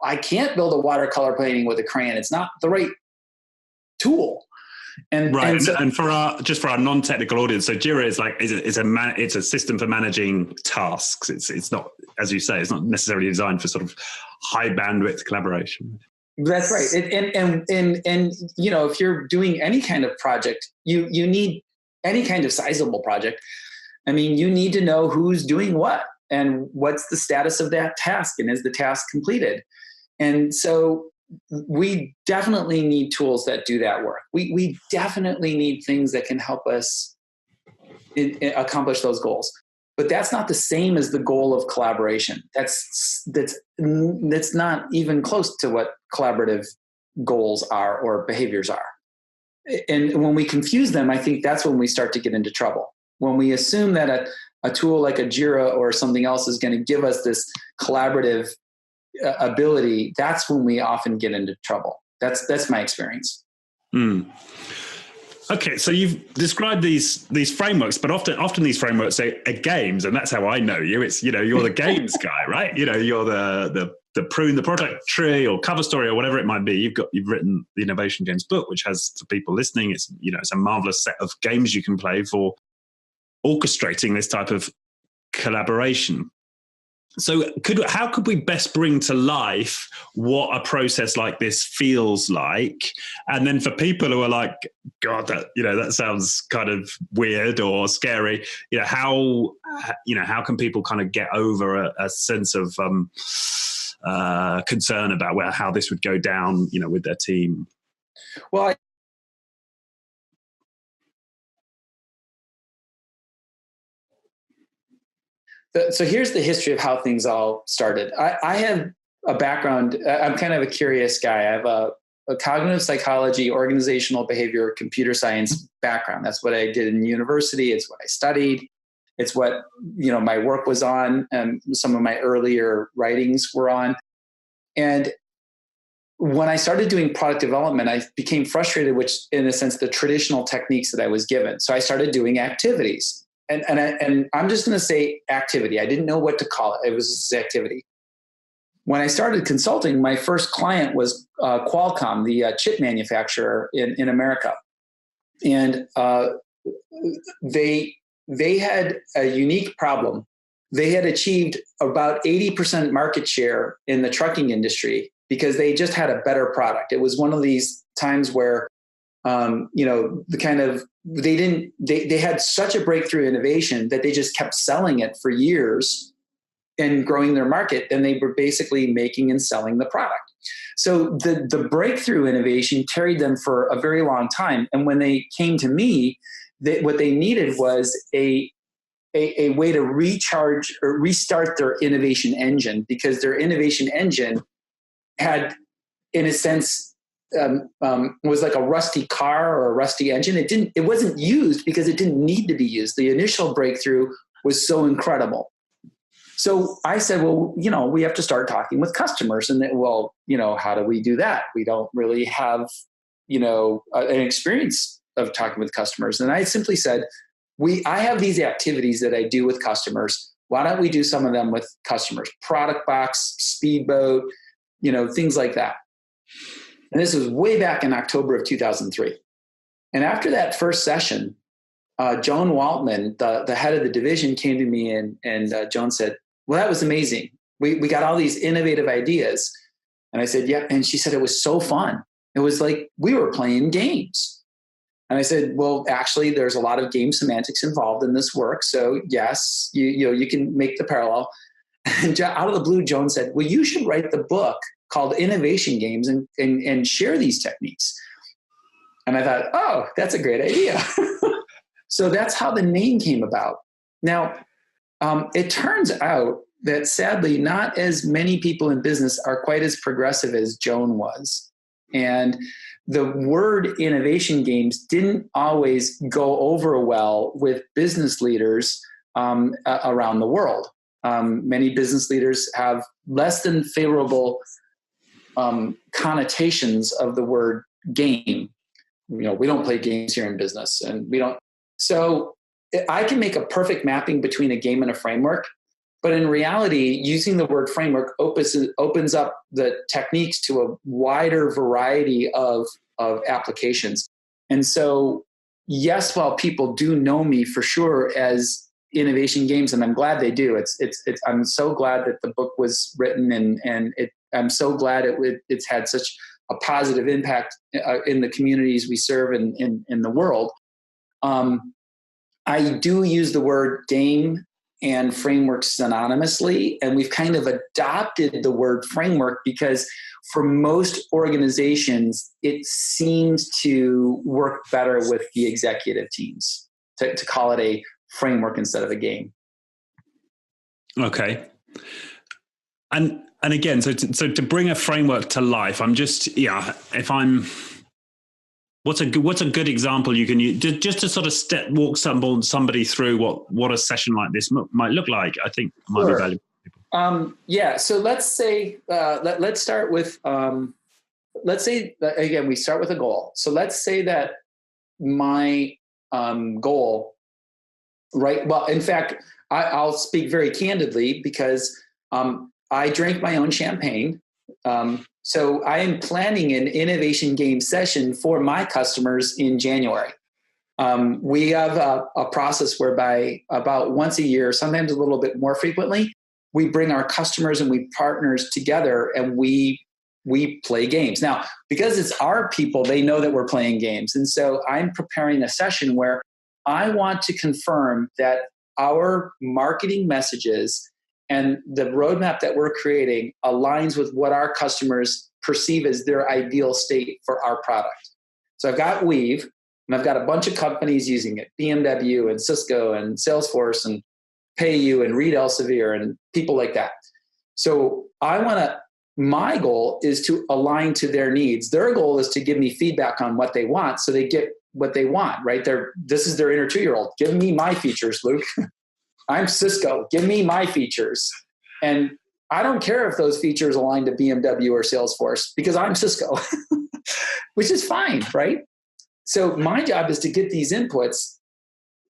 I can't build a watercolor painting with a crayon. It's not the right tool. And for our non-technical audience, so Jira is a system for managing tasks. It's not, as you say, it's not necessarily designed for sort of high bandwidth collaboration. That's right. And if you're doing any kind of project, you need any kind of sizable project. I mean, you need to know who's doing what and what's the status of that task, and is the task completed? And so we definitely need tools that do that work. We definitely need things that can help us accomplish those goals. But that's not the same as the goal of collaboration. That's not even close to what collaborative goals are or behaviors are. And when we confuse them, I think that's when we start to get into trouble. When we assume that a tool like a Jira or something else is going to give us this collaborative ability, that's when we often get into trouble. That's my experience. Okay, so you've described these frameworks, but often these frameworks are games, and that's how I know you. It's you're the games guy, right? You're the prune the product tree or cover story or whatever it might be. You've written the Innovation Games book, which has, for people listening, it's a marvelous set of games you can play for orchestrating this type of collaboration. So how could we best bring to life what a process like this feels like? And then for people who are like, God, that sounds kind of weird or scary, how can people kind of get over a sense of concern about how this would go down, with their team? Well, so here's the history of how things all started. I have a background. I'm kind of a curious guy. I have a cognitive psychology, organizational behavior, computer science background. That's what I did in university. It's what I studied. It's what, my work was on, and some of my earlier writings were on. And when I started doing product development, I became frustrated, which in a sense, the traditional techniques that I was given. So I started doing activities. And I'm just going to say activity. I didn't know what to call it. It was just activity. When I started consulting, my first client was Qualcomm, the chip manufacturer in America. And they had a unique problem. They had achieved about 80% market share in the trucking industry because they just had a better product. It was one of these times where they had such a breakthrough innovation that they just kept selling it for years and growing their market. And they were basically making and selling the product. So the breakthrough innovation carried them for a very long time. And when they came to me, what they needed was a way to recharge or restart their innovation engine, because their innovation engine had, in a sense, was like a rusty car or a rusty engine. It wasn't used because it didn't need to be used. The initial breakthrough was so incredible. So I said, well, we have to start talking with customers. And how do we do that? We don't really have, an experience of talking with customers. And I simply said, I have these activities that I do with customers. Why don't we do some of them with customers? Product box, speedboat, things like that. And this was way back in October of 2003. And after that first session, Joan Waltman, the head of the division, came to me and Joan said, well, that was amazing. We got all these innovative ideas. And I said, yeah. And she said, it was so fun. It was like we were playing games. And I said, well, actually, there's a lot of game semantics involved in this work. So yes, you can make the parallel. And out of the blue, Joan said, well, you should write the book called Innovation Games and share these techniques. And I thought, oh, that's a great idea. So that's how the name came about. Now, it turns out that sadly, not as many people in business are quite as progressive as Joan was. And the word innovation games didn't always go over well with business leaders around the world. Many business leaders have less than favorable connotations of the word game. We don't play games here in business, and we don't. So I can make a perfect mapping between a game and a framework. But in reality, using the word framework opens up the techniques to a wider variety of applications. And so, yes, while people do know me for sure as Innovation Games, and I'm glad they do. I'm so glad that the book was written, and I'm so glad it's had such a positive impact in the communities we serve in the world. I do use the word game and framework synonymously, and we've kind of adopted the word framework because for most organizations, it seems to work better with the executive teams to call it a framework instead of a game. Okay. And again, so to bring a framework to life, what's a good example you can use just to sort of walk somebody through what a session like this might look like? I think it might be valuable. So let's say, let's start with, let's say that, again, we start with a goal. So let's say that my goal, right? Well, in fact, I'll speak very candidly because I drank my own champagne. So I am planning an innovation game session for my customers in January. We have a process whereby about once a year, sometimes a little bit more frequently, we bring our customers and we partners together and we play games. Now, because it's our people, they know that we're playing games. And so I'm preparing a session where I want to confirm that our marketing messages and the roadmap that we're creating aligns with what our customers perceive as their ideal state for our product. So I've got Weave, and I've got a bunch of companies using it, BMW and Cisco and Salesforce and PayU and Reed Elsevier and people like that. So my goal is to align to their needs. Their goal is to give me feedback on what they want so they get what they want, right? This is their inner 2-year-old. Give me my features, Luke. I'm Cisco. Give me my features. And I don't care if those features align to BMW or Salesforce because I'm Cisco, which is fine, right? So my job is to get these inputs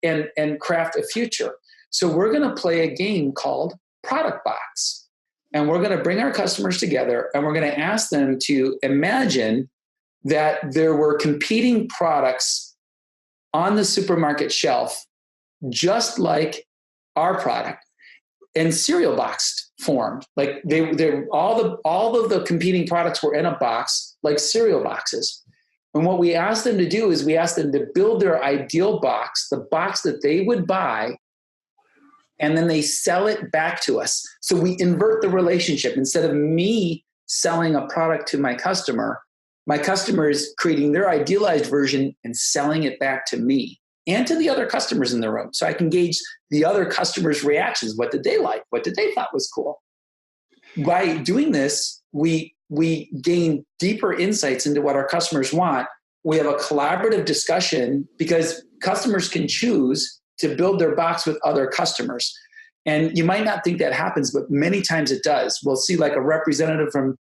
and craft a future. So we're going to play a game called Product Box. And we're going to bring our customers together and we're going to ask them to imagine that there were competing products on the supermarket shelf, just like our product, in cereal boxed form. Like all of the competing products were in a box, like cereal boxes. And what we asked them to do is we asked them to build their ideal box, the box that they would buy, and then they sell it back to us. So we invert the relationship. Instead of me selling a product to my customer is creating their idealized version and selling it back to me and to the other customers in the room. So I can gauge the other customers' reactions. What did they like? What did they thought was cool? By doing this, we gain deeper insights into what our customers want. We have a collaborative discussion because customers can choose to build their box with other customers. And you might not think that happens, but many times it does. We'll see like a representative from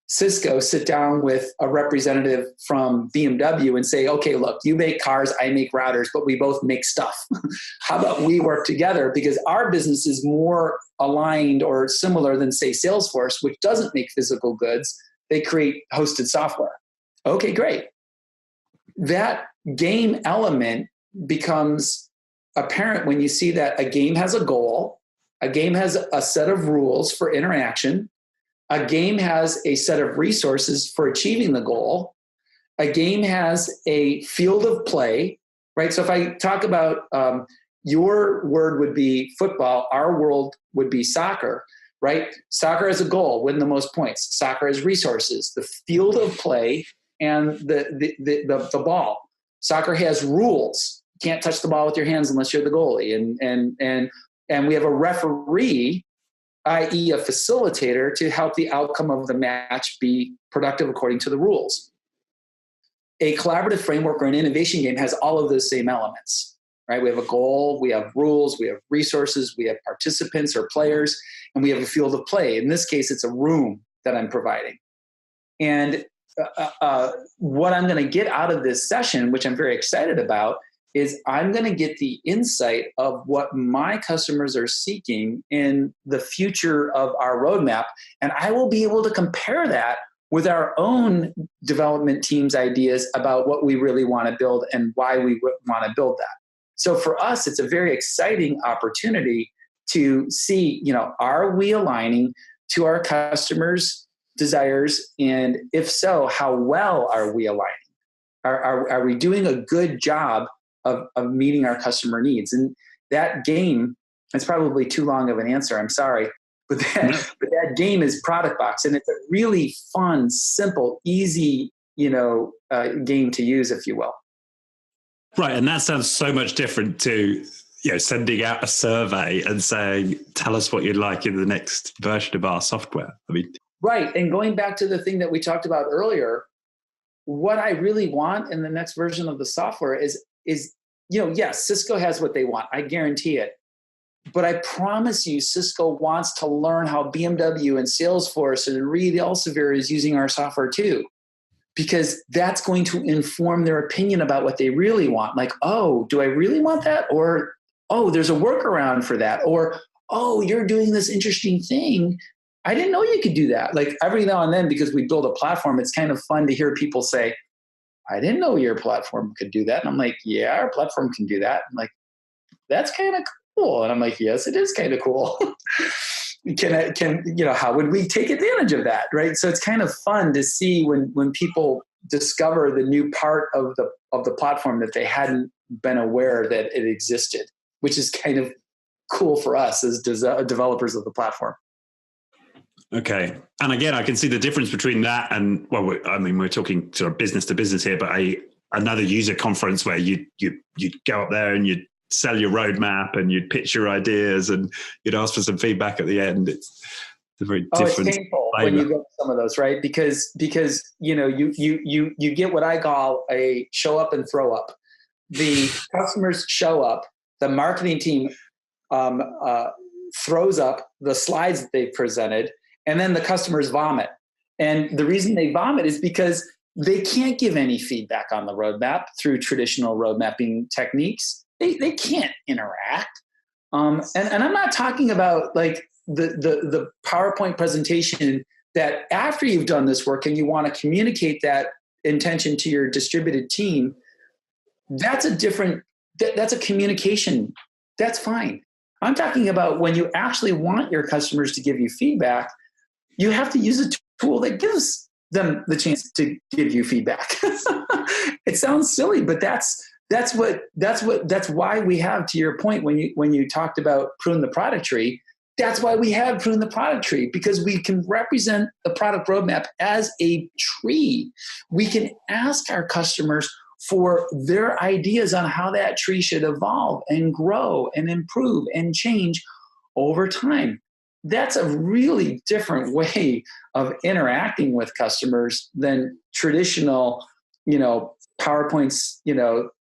Cisco sit down with a representative from BMW and say, okay, look, you make cars, I make routers, but we both make stuff. How about we work together? Because our business is more aligned or similar than, say, Salesforce, which doesn't make physical goods. They create hosted software. Okay, great. that game element becomes apparent when you see that a game has a goal, a game has a set of rules for interaction, a game has a set of resources for achieving the goal, a game has a field of play, right? So if I talk about your word would be football, our world would be soccer, right? Soccer has a goal, win the most points. Soccer has resources, the field of play, and the ball. Soccer has rules. You can't touch the ball with your hands unless you're the goalie. And we have a referee, i.e. a facilitator, to help the outcome of the match be productive according to the rules. A collaborative framework or an innovation game has all of those same elements, right? We have a goal, we have rules, we have resources, we have participants or players, and we have a field of play. In this case, it's a room that I'm providing. And what I'm going to get out of this session, which I'm very excited about, is I'm going to get the insight of what my customers are seeking in the future of our roadmap. And I will be able to compare that with our own development team's ideas about what we really want to build and why we want to build that. So for us, it's a very exciting opportunity to see, are we aligning to our customers' desires? And if so, how well are we aligning? Are we doing a good job of meeting our customer needs? And that game, it's probably too long of an answer, I'm sorry, but that game is Product Box, and it's a really fun, simple, easy, game to use, if you will. Right, and that sounds so much different to sending out a survey and saying, "Tell us what you'd like in the next version of our software." Right, and going back to the thing that we talked about earlier, what I really want in the next version of the software is yes, Cisco has what they want. I guarantee it. But I promise you, Cisco wants to learn how BMW and Salesforce and Reed Elsevier is using our software too, because that's going to inform their opinion about what they really want. Like, oh, do I really want that? Or, oh, there's a workaround for that. Or, oh, you're doing this interesting thing. I didn't know you could do that. Like every now and then, because we build a platform, it's kind of fun to hear people say, I didn't know your platform could do that. And I'm like, yeah, our platform can do that. I'm like, that's kind of cool. And I'm like, yes, it is kind of cool. How would we take advantage of that? Right. So it's kind of fun to see when people discover the new part of the platform that they hadn't been aware that it existed, which is kind of cool for us as developers of the platform. Okay. And again, I can see the difference between that and, we're talking sort of business to business here, but another user conference where you'd go up there and you'd sell your roadmap and you'd pitch your ideas and you'd ask for some feedback at the end. It's a very different. It's painful when you go to some of those, right? Because you get what I call a show up and throw up. The customers show up, the marketing team throws up the slides that they've presented, and then the customers vomit. And the reason they vomit is because they can't give any feedback on the roadmap through traditional road mapping techniques. They can't interact. And I'm not talking about like the PowerPoint presentation that after you've done this work and you want to communicate that intention to your distributed team. That's a communication. That's fine. I'm talking about when you actually want your customers to give you feedback, you have to use a tool that gives them the chance to give you feedback. It sounds silly, but that's why we have, to your point, when you talked about prune the product tree, that's why we have prune the product tree, because we can represent the product roadmap as a tree. We can ask our customers for their ideas on how that tree should evolve and grow and improve and change over time. That's a really different way of interacting with customers than traditional, PowerPoints,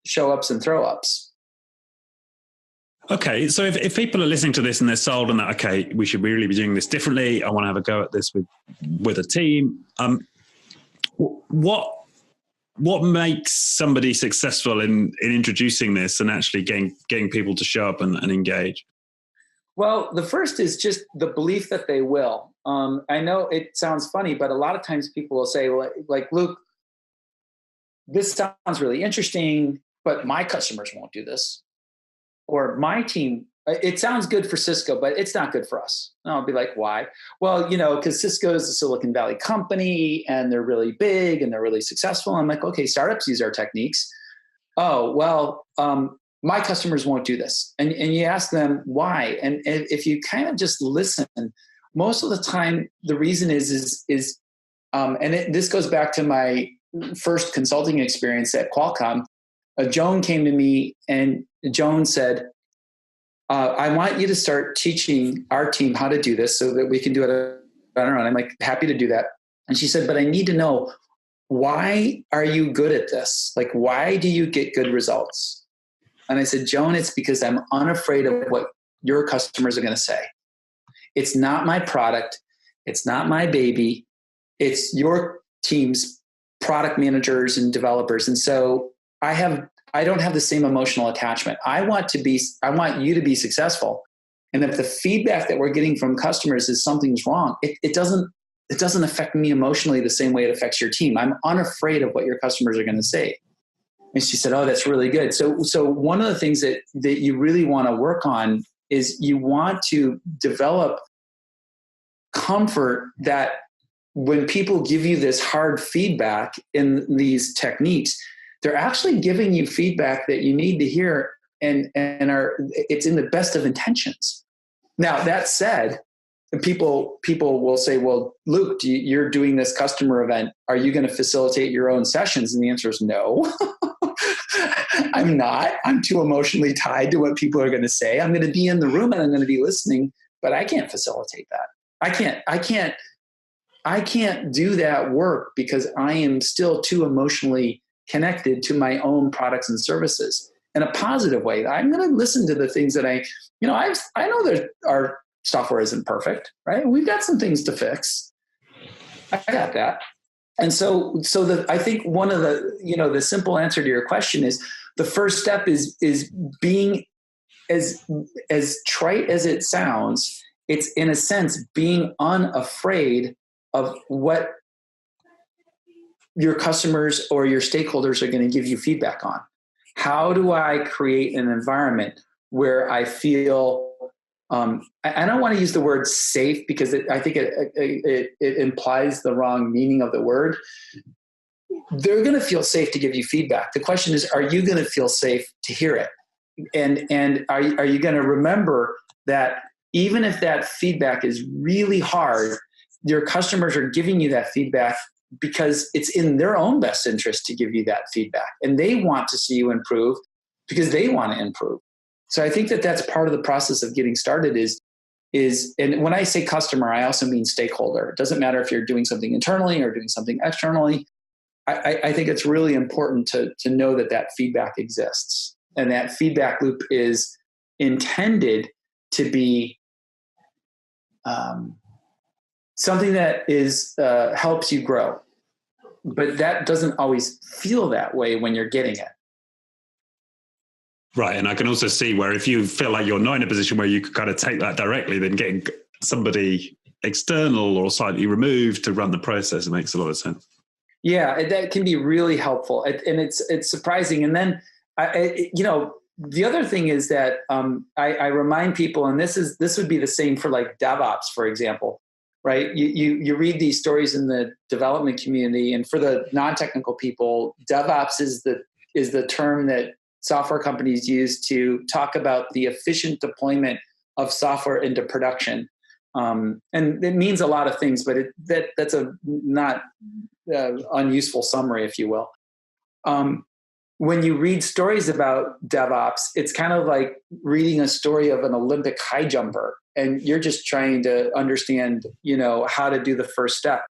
show ups and throw ups. Okay, so if people are listening to this and they're sold on that, okay, we should really be doing this differently, I want to have a go at this with a team. What makes somebody successful in introducing this and actually getting people to show up and engage? Well, the first is just the belief that they will. I know it sounds funny, but a lot of times people will say, well, like, Luke, this sounds really interesting, but my customers won't do this. Or my team, it sounds good for Cisco, but it's not good for us. And I'll be like, why? Well, because Cisco is a Silicon Valley company and they're really big and they're really successful. I'm like, okay, startups use our techniques. Oh, well, my customers won't do this. And you ask them why. And if you kind of just listen, most of the time, the reason is this goes back to my first consulting experience at Qualcomm. Joan came to me and Joan said, I want you to start teaching our team how to do this so that we can do it on our own. I'm like, happy to do that. And she said, but I need to know, why are you good at this? Like, why do you get good results? And I said, Joan, it's because I'm unafraid of what your customers are going to say. It's not my product. It's not my baby. It's your team's product managers and developers. And so I don't have the same emotional attachment. I want you to be successful. And if the feedback that we're getting from customers is something's wrong, it doesn't affect me emotionally the same way it affects your team. I'm unafraid of what your customers are going to say. And she said, oh, that's really good. So one of the things that you really want to work on is you want to develop comfort that when people give you this hard feedback in these techniques, they're actually giving you feedback that you need to hear and it's in the best of intentions. Now, that said, people will say, well, Luke, you're doing this customer event. Are you going to facilitate your own sessions? And the answer is no. I'm not. I'm too emotionally tied to what people are going to say. I'm going to be in the room and I'm going to be listening, but I can't facilitate that. I can't do that work because I am still too emotionally connected to my own products and services in a positive way. I'm going to listen to the things that I know that our software isn't perfect, right? We've got some things to fix. I got that. And so I think one of the simple answer to your question is the first step is being as trite as it sounds. It's in a sense being unafraid of what your customers or your stakeholders are going to give you feedback on. How do I create an environment where I feel, I don't want to use the word safe because I think it implies the wrong meaning of the word. They're going to feel safe to give you feedback. The question is, are you going to feel safe to hear it? And are you going to remember that even if that feedback is really hard, your customers are giving you that feedback because it's in their own best interest to give you that feedback. And they want to see you improve because they want to improve. So I think that that's part of the process of getting started is, and when I say customer, I also mean stakeholder. It doesn't matter if you're doing something internally or doing something externally. I think it's really important to know that feedback exists. And that feedback loop is intended to be something that helps you grow. But that doesn't always feel that way when you're getting it. Right. And I can also see where if you feel like you're not in a position where you could kind of take that directly, then getting somebody external or slightly removed to run the process, it makes a lot of sense. Yeah, that can be really helpful. And it's surprising. And then, the other thing is that I remind people, and this would be the same for like DevOps, for example, right? You read these stories in the development community, and for the non-technical people, DevOps is the term that software companies use to talk about the efficient deployment of software into production. And it means a lot of things, but that's a not unuseful summary, if you will. When you read stories about DevOps, it's kind of like reading a story of an Olympic high jumper, and you're just trying to understand, how to do the first step.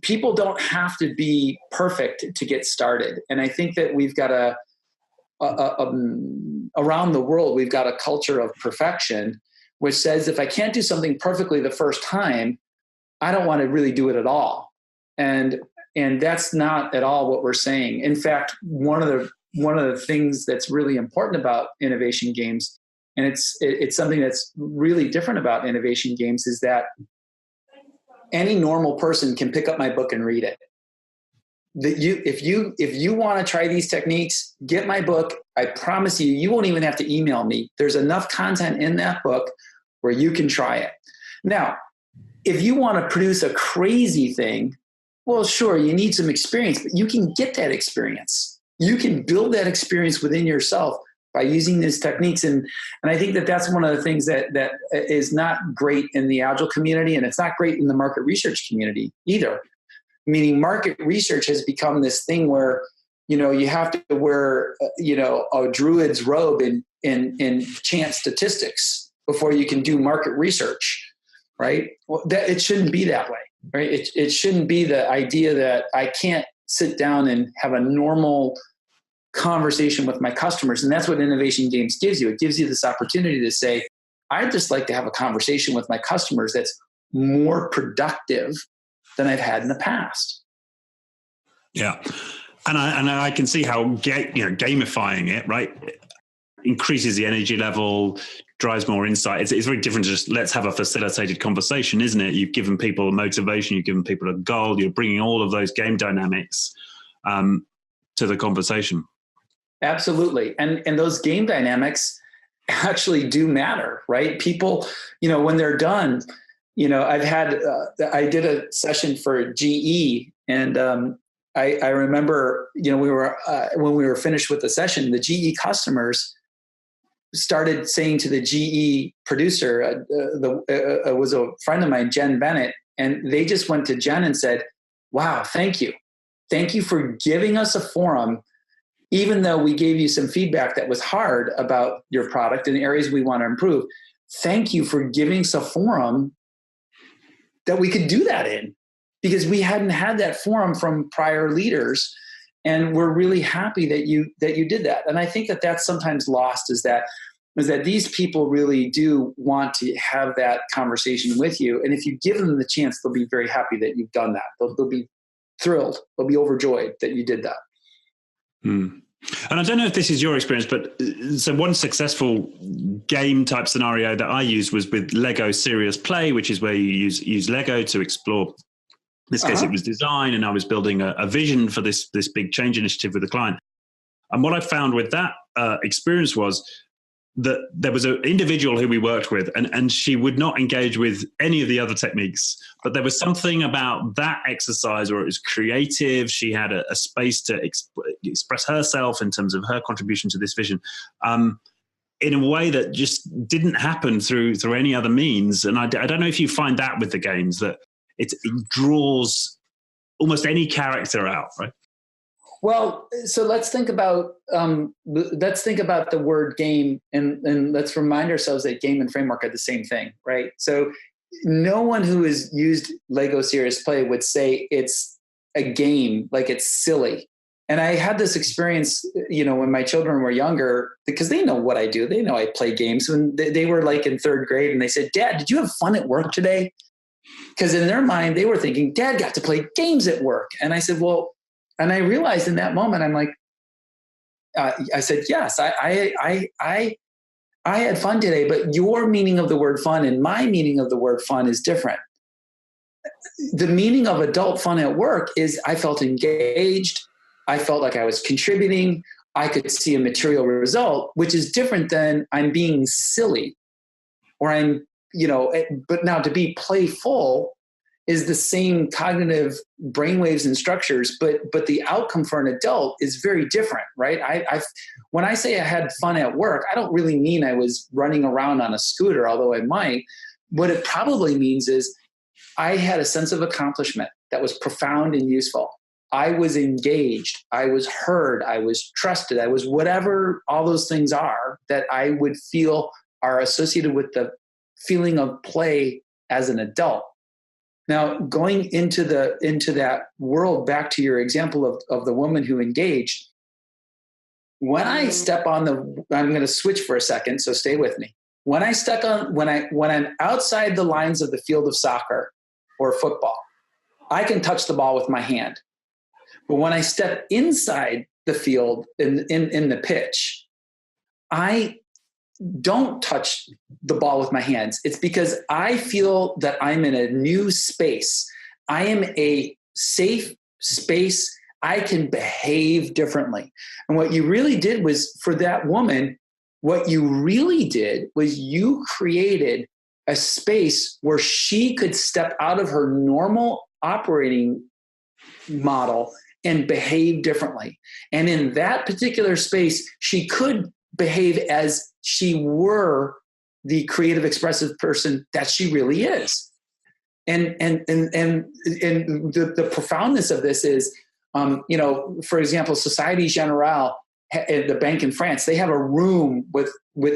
People don't have to be perfect to get started. And I think that we've got around the world, we've got a culture of perfection, which says if I can't do something perfectly the first time, I don't want to really do it at all. And that's not at all what we're saying. In fact, one of the things that's really important about innovation games, and it's something that's really different about innovation games, is that any normal person can pick up my book and read it. if you want to try these techniques, get my book. I promise you, you won't even have to email me. There's enough content in that book where you can try it. Now, if you want to produce a crazy thing, well, sure, you need some experience, but you can get that experience. You can build that experience within yourself by using these techniques. And I think that that's one of the things that is not great in the Agile community, and it's not great in the market research community either. Meaning market research has become this thing where, you have to wear, a druid's robe in chant statistics before you can do market research, right? Well, it shouldn't be that way, right? It shouldn't be the idea that I can't sit down and have a normal conversation with my customers. And that's what Innovation Games gives you. It gives you this opportunity to say, I'd just like to have a conversation with my customers that's more productive than I've had in the past. Yeah. And I can see how gamifying it, right, increases the energy level, drives more insight. It's very different to just let's have a facilitated conversation, isn't it? You've given people a motivation, you've given people a goal, you're bringing all of those game dynamics to the conversation. Absolutely. And those game dynamics actually do matter, right? People, when they're done, I did a session for GE, and I remember, when we were finished with the session, the GE customers started saying to the GE producer, it was a friend of mine, Jen Bennett, and they just went to Jen and said, wow, thank you. Thank you for giving us a forum, even though we gave you some feedback that was hard about your product and areas we want to improve. Thank you for giving us a forum that we could do that in, because we hadn't had that forum from prior leaders. And we're really happy that you did that. And I think that that's sometimes lost, is that these people really do want to have that conversation with you. And if you give them the chance, they'll be very happy that you've done that. They'll be thrilled. They'll be overjoyed that you did that. Hmm. And I don't know if this is your experience, but so one successful game type scenario that I used was with Lego Serious Play, which is where you use Lego to explore. In this case, it was design, and I was building a vision for this big change initiative with the client. And what I found with that experience was that there was an individual who we worked with, and she would not engage with any of the other techniques, but there was something about that exercise where it was creative. She had a space to express herself in terms of her contribution to this vision in a way that just didn't happen through any other means. And I don't know if you find that with the games, that it draws almost any character out, right? Well, so let's think about the word game, and let's remind ourselves that game and framework are the same thing, right? So no one who has used Lego Serious Play would say it's a game, like it's silly. And I had this experience, when my children were younger, because they know what I do. They know I play games. When they were like in third grade, and they said, "Dad, did you have fun at work today?" Because in their mind, they were thinking, Dad got to play games at work. And I said, well, and I realized in that moment, I'm like, I said, yes, I had fun today, but your meaning of the word fun and my meaning of the word fun is different. The meaning of adult fun at work is I felt engaged. I felt like I was contributing. I could see a material result, which is different than I'm being silly, or I'm, but now to be playful is the same cognitive brainwaves and structures, but the outcome for an adult is very different, right? When I say I had fun at work, I don't really mean I was running around on a scooter, although I might. What it probably means is I had a sense of accomplishment that was profound and useful. I was engaged. I was heard. I was trusted. I was whatever all those things are that I would feel are associated with the feeling of play as an adult. Now, going into that world, back to your example of the woman who engaged, when I step on I'm going to switch for a second, so stay with me. When I'm outside the lines of the field of soccer or football, I can touch the ball with my hand. But when I step inside the field in the pitch, I don't touch the ball with my hands. It's because I feel that I'm in a new space. I am a safe space. I can behave differently. And what you really did was, for that woman, what you really did was you created a space where she could step out of her normal operating model and behave differently. And in that particular space, she could behave as she were the creative, expressive person that she really is. And the profoundness of this is, for example, Société Générale, the bank in France, they have a room with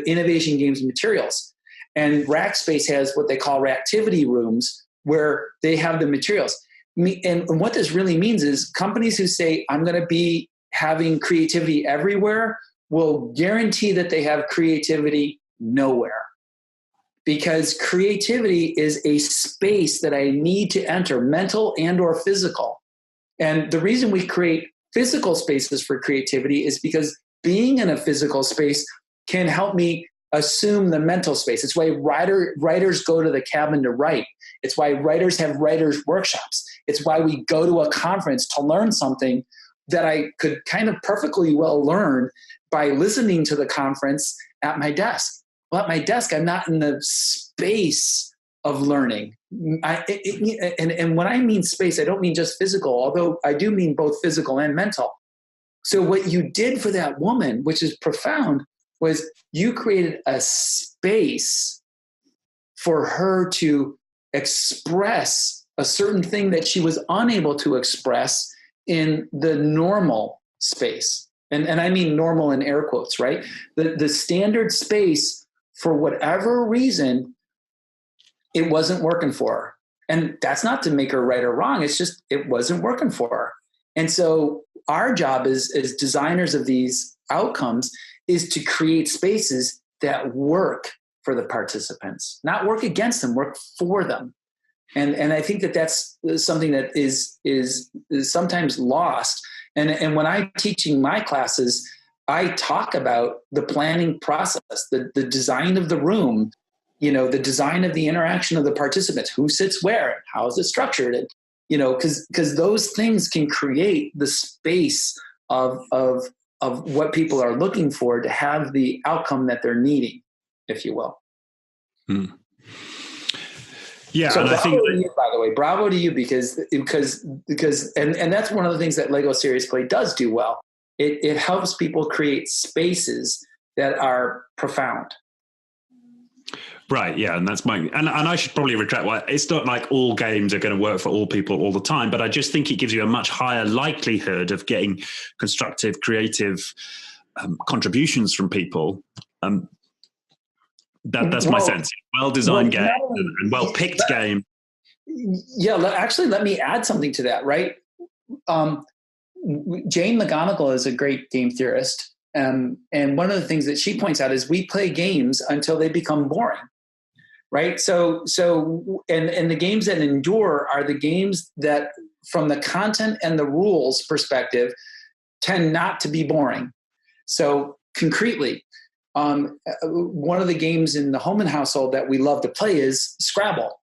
innovation games and materials. And Rackspace has what they call reactivity rooms, where they have the materials. And what this really means is companies who say, I'm going to be having creativity everywhere, will guarantee that they have creativity nowhere. Because creativity is a space that I need to enter, mental and or physical. And the reason we create physical spaces for creativity is because being in a physical space can help me assume the mental space. It's why writers go to the cabin to write. It's why writers have writers' workshops. It's why we go to a conference to learn something that I could kind of perfectly well learn by listening to the conference at my desk. Well, at my desk, I'm not in the space of learning. And when I mean space, I don't mean just physical, although I do mean both physical and mental. So what you did for that woman, which is profound, was you created a space for her to express a certain thing that she was unable to express in the normal space. And I mean normal in air quotes, right? The standard space, for whatever reason, it wasn't working for her. And that's not to make her right or wrong. It's just, it wasn't working for her. And so our job as designers of these outcomes is to create spaces that work for the participants, not work against them, work for them. And I think that that's something that is sometimes lost. And when I'm teaching my classes, I talk about the planning process, the design of the room, the design of the interaction of the participants, who sits where, how is it structured, and because those things can create the space of what people are looking for to have the outcome that they're needing, if you will. Yeah, so and bravo I think, to you, by the way, bravo to you, because that's one of the things that Lego Serious Play does do well. It helps people create spaces that are profound. Right, yeah, and that's my and I should probably retract why it's not like all games are going to work for all people all the time, but I just think it gives you a much higher likelihood of getting constructive, creative contributions from people. That's my sense. Well-designed game and well-picked game. Yeah, actually, let me add something to that. Right, Jane McGonigal is a great game theorist, and one of the things that she points out is we play games until they become boring. Right. So the games that endure are the games that, from the content and the rules perspective, tend not to be boring. So concretely, one of the games in the Hohmann household that we love to play is Scrabble,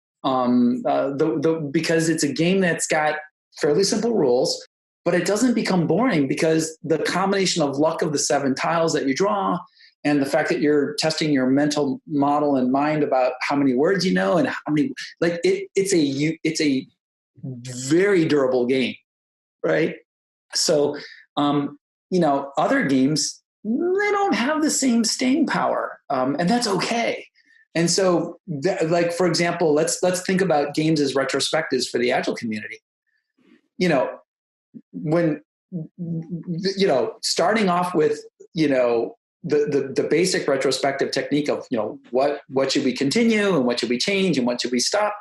because it's a game that's got fairly simple rules, but it doesn't become boring because the combination of luck of the 7 tiles that you draw and the fact that you're testing your mental model and mind about how many words you know and how many, it's a very durable game, right? So, other games, they don't have the same staying power, and that's okay. And so, for example, let's think about games as retrospectives for the Agile community. When starting off with the basic retrospective technique of what should we continue and what should we change and what should we stop,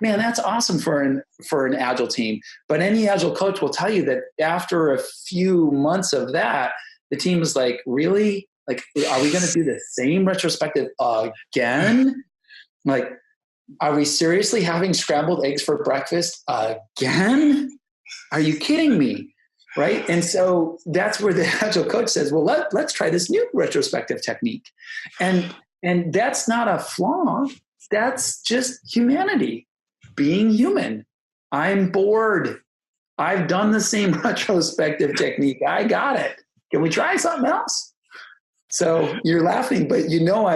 man, that's awesome for an Agile team. But any Agile coach will tell you that after a few months of that, the team is like, really? Like, are we going to do the same retrospective again? Like, are we seriously having scrambled eggs for breakfast again? Are you kidding me? Right. And so that's where the Agile coach says, well, let's try this new retrospective technique. And that's not a flaw. That's just humanity being human. I'm bored. I've done the same retrospective technique. I got it. Can we try something else? So you're laughing, but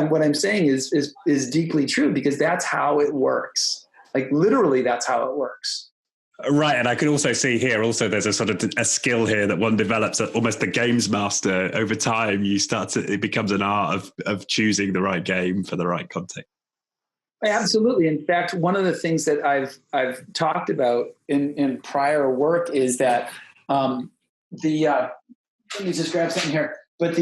what I'm saying is deeply true, because that's how it works. Like literally, that's how it works. Right. And I could also see here, there's a sort of a skill here that one develops, almost the games master. Over time, it becomes an art of choosing the right game for the right context. Absolutely. In fact, one of the things that I've talked about in prior work is that let me just grab something here. But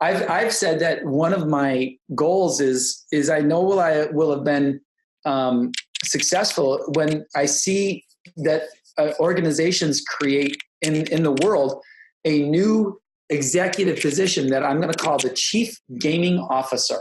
I've said that one of my goals is I know I will have been successful when I see that organizations create in the world a new executive position that I'm going to call the Chief Gaming Officer.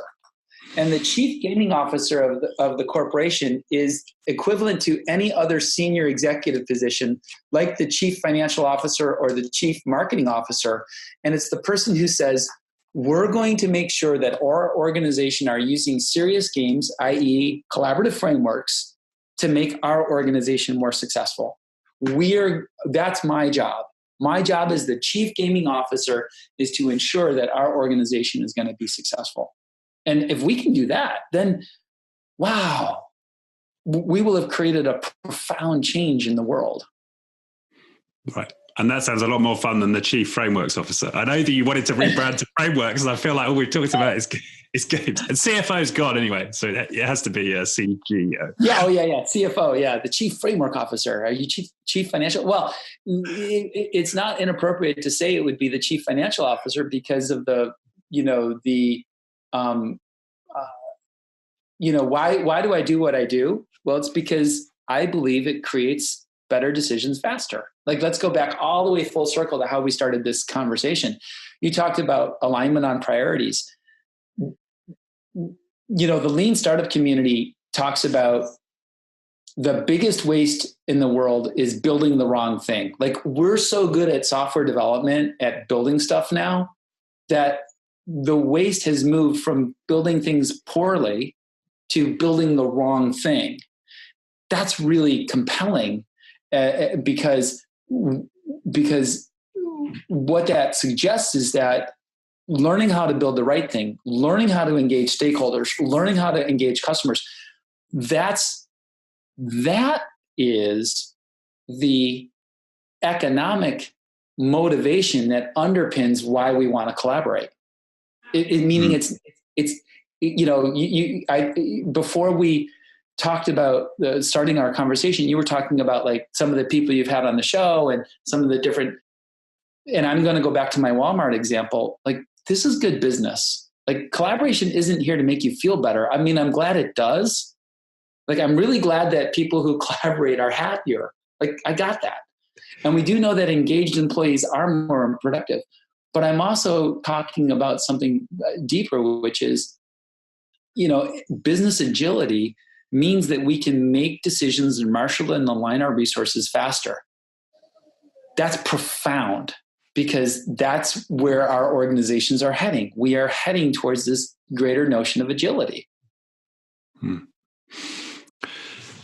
And the Chief Gaming Officer of the corporation is equivalent to any other senior executive position, like the Chief Financial Officer or the Chief Marketing Officer. And it's the person who says, we're going to make sure that our organization are using serious games, i.e. collaborative frameworks, to make our organization more successful. That's my job. My job as the Chief Gaming Officer is to ensure that our organization is going to be successful. And if we can do that, then, wow, we will have created a profound change in the world. Right. And that sounds a lot more fun than the Chief Frameworks Officer. I know that you wanted to rebrand to Frameworks, and I feel like all we've talked about is games. And CFO's gone anyway, so it has to be a CGO. Yeah, CFO, yeah, the Chief Framework Officer. Are you Chief Financial? Well, it's not inappropriate to say it would be the Chief Financial Officer because of why do I do what I do? Well, it's because I believe it creates better decisions faster. Like, let's go back all the way full circle to how we started this conversation. You talked about alignment on priorities. The lean startup community talks about the biggest waste in the world is building the wrong thing. Like, we're so good at software development, at building stuff now, that the waste has moved from building things poorly to building the wrong thing. That's really compelling because what that suggests is that learning how to build the right thing, learning how to engage stakeholders, learning how to engage customers, that is the economic motivation that underpins why we want to collaborate. Meaning before we talked about starting our conversation, you were talking about like some of the people you've had on the show and some of the different, and I'm going to go back to my Walmart example. Like, this is good business. Like, collaboration isn't here to make you feel better. I mean, I'm glad it does. Like, I'm really glad that people who collaborate are happier. Like, I got that. And we do know that engaged employees are more productive. But I'm also talking about something deeper, which is, business agility means that we can make decisions and marshal and align our resources faster. That's profound, because that's where our organizations are heading. We are heading towards this greater notion of agility.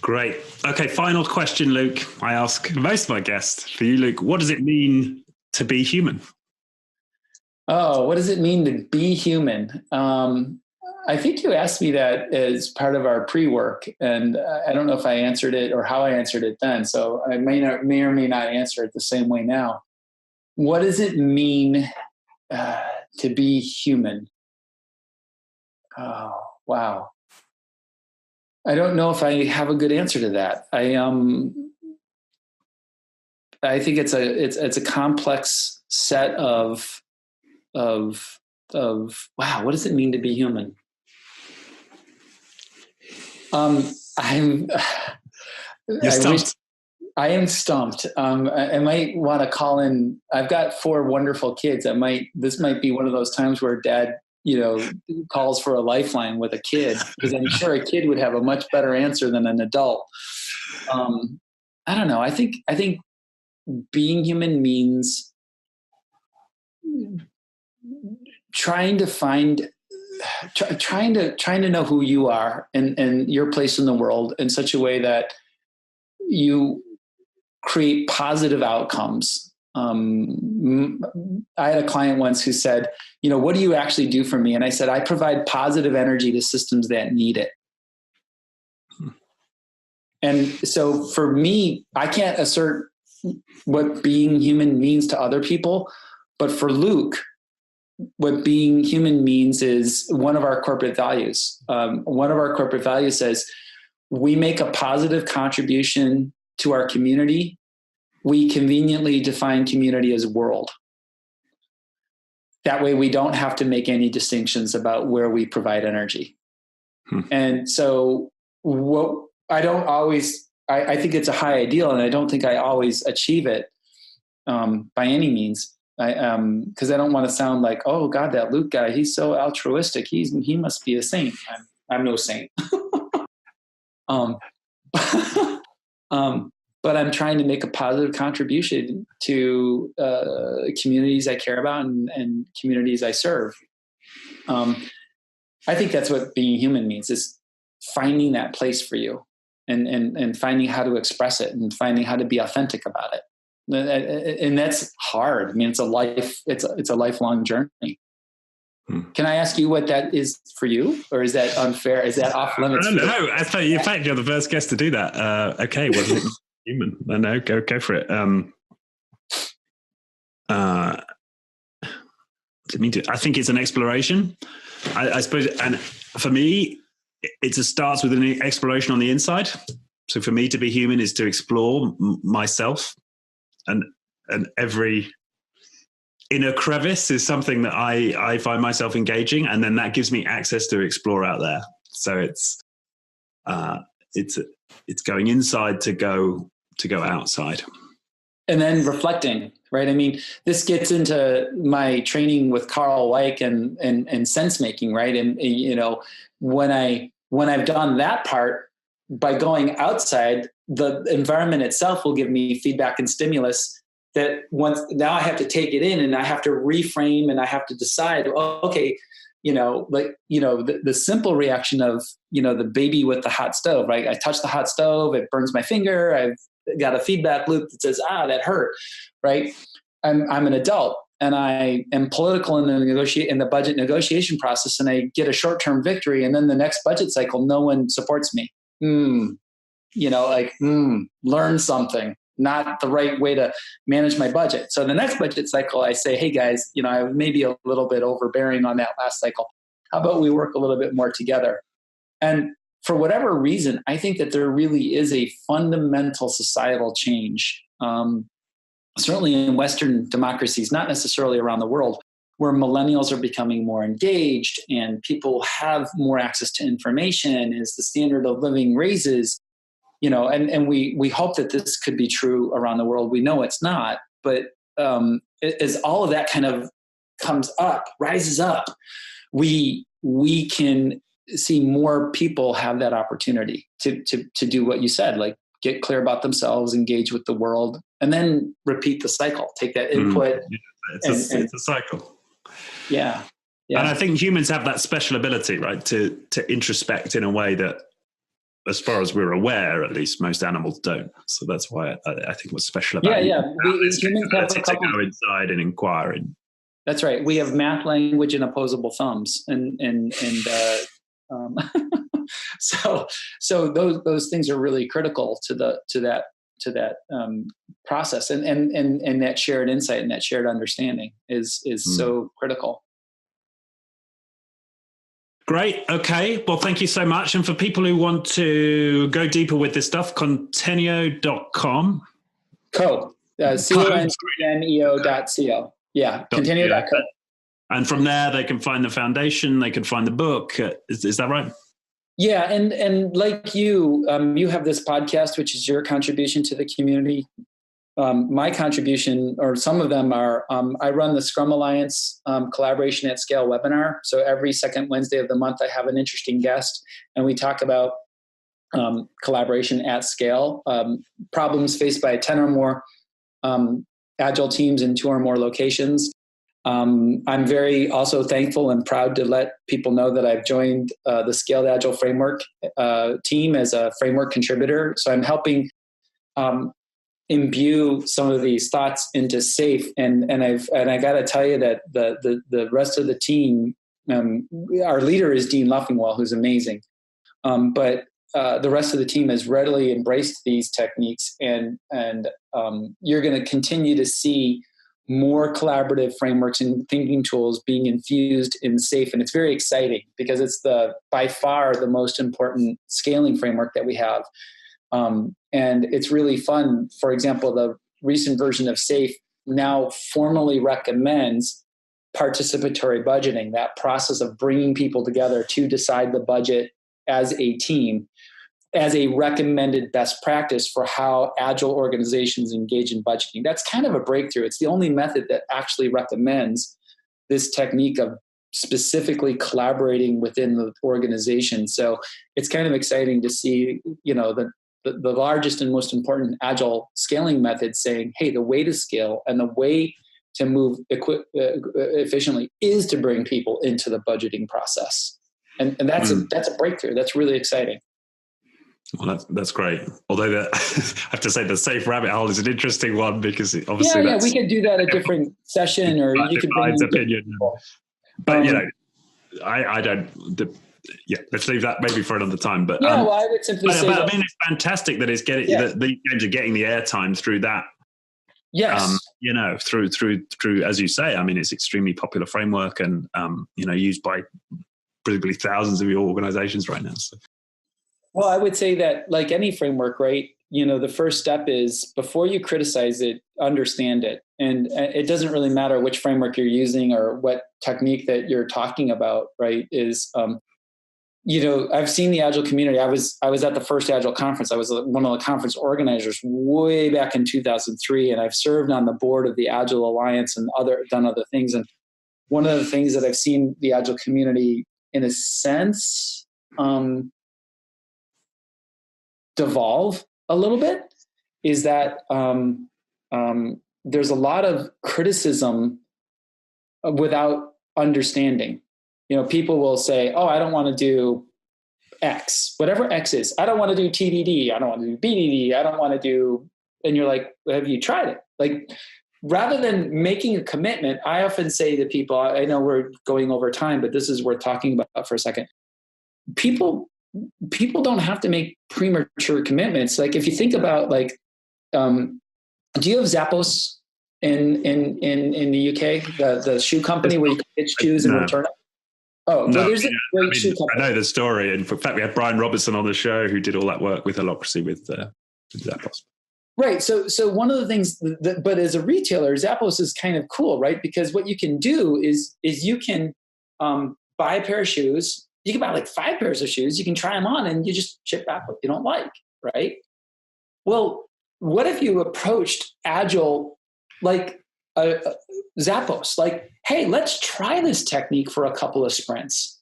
Great. Okay, final question, Luke. I ask most of my guests. For you, Luke, what does it mean to be human? Oh, what does it mean to be human? I think you asked me that as part of our pre-work, and I don't know if I answered it or how I answered it then. So I may or may not answer it the same way now. What does it mean to be human? Oh, wow. I don't know if I have a good answer to that. I think it's a complex set of wow. What does it mean to be human? You're stumped. I am stumped. I might want to call in. I've got 4 wonderful kids. This might be one of those times where dad, calls for a lifeline with a kid, because I'm sure a kid would have a much better answer than an adult. I don't know. I think being human means trying to know who you are and your place in the world in such a way that you create positive outcomes. I had a client once who said, what do you actually do for me? And I said, I provide positive energy to systems that need it. And so for me, I can't assert what being human means to other people, but for Luke, what being human means is one of our corporate values. One of our corporate values says we make a positive contribution to our community. We conveniently define community as world. That way we don't have to make any distinctions about where we provide energy. And so I think it's a high ideal, and I don't think I always achieve it by any means. Because I don't want to sound like, oh God, that Luke guy, he's so altruistic. He must be a saint. I'm no saint. But I'm trying to make a positive contribution to communities I care about and communities I serve. I think that's what being human means, is finding that place for you and finding how to express it and finding how to be authentic about it. And that's hard. I mean, it's a lifelong journey. Can I ask you what that is for you, or is that unfair? Is that off limits? No. I thought, in fact, you're the first guest to do that. Okay, well, human. No, go for it. I think it's an exploration. I suppose, and for me, it starts with an exploration on the inside. So for me to be human is to explore myself, and every inner crevice is something that I find myself engaging, and then that gives me access to explore out there. So it's going inside to go outside. And then reflecting, right? I mean, this gets into my training with Carl Weick and sense making, right? And when I've done that part, by going outside, the environment itself will give me feedback and stimulus that now I have to take it in, and I have to reframe, and I have to decide, okay, the simple reaction of, the baby with the hot stove, right? I touch the hot stove, it burns my finger. I've got a feedback loop that says, that hurt, right? I'm an adult, and I am political in the budget negotiation process, and I get a short-term victory, and then the next budget cycle, no one supports me. Learn something. Not the right way to manage my budget. So the next budget cycle, I say, hey guys, I may be a little bit overbearing on that last cycle. How about we work a little bit more together? And for whatever reason, I think that there really is a fundamental societal change, certainly in Western democracies, not necessarily around the world, where millennials are becoming more engaged and people have more access to information as the standard of living raises. And we hope that this could be true around the world. We know it's not, but as all of that kind of rises up, we can see more people have that opportunity to do what you said, like get clear about themselves, engage with the world, and then repeat the cycle. Take that input. It's a cycle. Yeah. And I think humans have that special ability, right, to introspect in a way that, as far as we're aware, at least most animals don't. So that's why I think what's special about humans have a couple to go inside and inquire. That's right. We have math, language, and opposable thumbs, and so those things are really critical to that process, and that shared insight and that shared understanding is so critical. Great. Okay. Well, thank you so much. And for people who want to go deeper with this stuff, coneneo.com. coneneo.co. Yeah. Coneneo.co. And from there, they can find the foundation. They can find the book. Is that right? Yeah. And like you have this podcast, which is your contribution to the community. My contribution, or some of them are, I run the Scrum Alliance Collaboration at Scale webinar. So every second Wednesday of the month, I have an interesting guest, and we talk about collaboration at scale, problems faced by 10 or more agile teams in 2 or more locations. I'm very also thankful and proud to let people know that I've joined the Scaled Agile Framework team as a framework contributor. So I'm helping imbue some of these thoughts into SAFE. And I got to tell you that the rest of the team, our leader is Dean Luffingwell, who's amazing. But the rest of the team has readily embraced these techniques, and you're going to continue to see more collaborative frameworks and thinking tools being infused in SAFE. And it's very exciting because it's by far the most important scaling framework that we have. And it's really fun. For example, the recent version of SAFE now formally recommends participatory budgeting, that process of bringing people together to decide the budget as a team, as a recommended best practice for how agile organizations engage in budgeting. That's kind of a breakthrough. It's the only method that actually recommends this technique of specifically collaborating within the organization. So it's kind of exciting to see, the largest and most important agile scaling method saying, hey, the way to scale and the way to move efficiently is to bring people into the budgeting process. And that's a breakthrough. That's really exciting. Well, that's great. Although I have to say the SAFE rabbit hole is an interesting one because obviously we could do that a different session, or you could bring opinion. But I don't. Let's leave that maybe for another time. But I would simply say. But I mean, it's fantastic that it's getting that these games are getting the airtime through that. Yes. Through as you say. I mean, it's extremely popular framework and used by presumably thousands of your organizations right now. So. Well, I would say that like any framework, right? The first step is before you criticize it, understand it. And it doesn't really matter which framework you're using or what technique that you're talking about, right? I've seen the Agile community. I was at the first Agile conference. I was one of the conference organizers way back in 2003. And I've served on the board of the Agile Alliance and done other things. And one of the things that I've seen the Agile community, in a sense, devolve a little bit is that there's a lot of criticism without understanding. People will say, oh, I don't want to do X, whatever X is. I don't want to do TDD. I don't want to do BDD. I don't want to do, and you're like, have you tried it? Like, rather than making a commitment, I often say to people, I know we're going over time, but this is worth talking about for a second. People don't have to make premature commitments. Like if you think about do you have Zappos in the UK, the shoe company where you can get shoes and return them? Oh, no, there's a great shoe company. I know the story. And in fact, we had Brian Robertson on the show who did all that work with Holacracy with Zappos. Right. So one of the things but as a retailer, Zappos is kind of cool, right? Because what you can do is you can buy a pair of shoes. You can buy like 5 pairs of shoes. You can try them on and you just ship back what you don't like, right? Well, what if you approached Agile like Zappos? Like, hey, let's try this technique for a couple of sprints.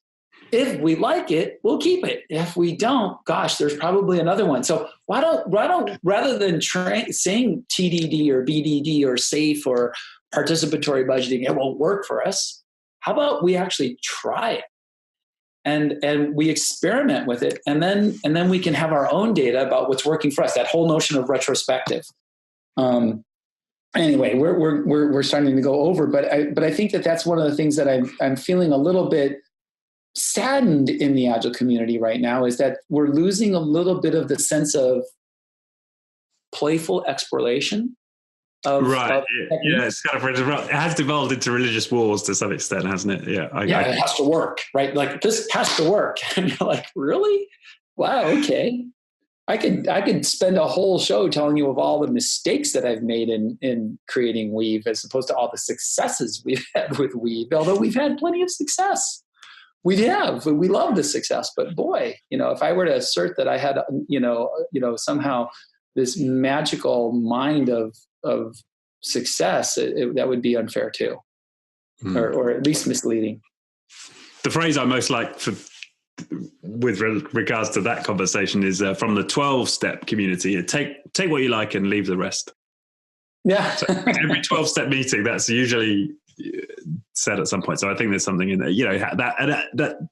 If we like it, we'll keep it. If we don't, gosh, there's probably another one. So why don't rather than saying TDD or BDD or SAFE or participatory budgeting, it won't work for us. How about we actually try it? And we experiment with it, and then we can have our own data about what's working for us. That whole notion of retrospective. Anyway, we're starting to go over, but I think that's one of the things that I'm feeling a little bit saddened in the Agile community right now is that we're losing a little bit of the sense of playful exploration. It's kind of it has devolved into religious wars to some extent, hasn't it? It has to work, right? Like this has to work, and you're like, really? Wow, okay. I could spend a whole show telling you of all the mistakes that I've made in creating Weave, as opposed to all the successes we've had with Weave. Although we've had plenty of success, we love the success. But boy, if I were to assert that I had, somehow this magical mind of success, that would be unfair too, or at least misleading. The phrase I most like with regards to that conversation is from the 12-step community: take what you like and leave the rest. Yeah. So every 12-step meeting, that's usually said at some point. So I think there's something in there,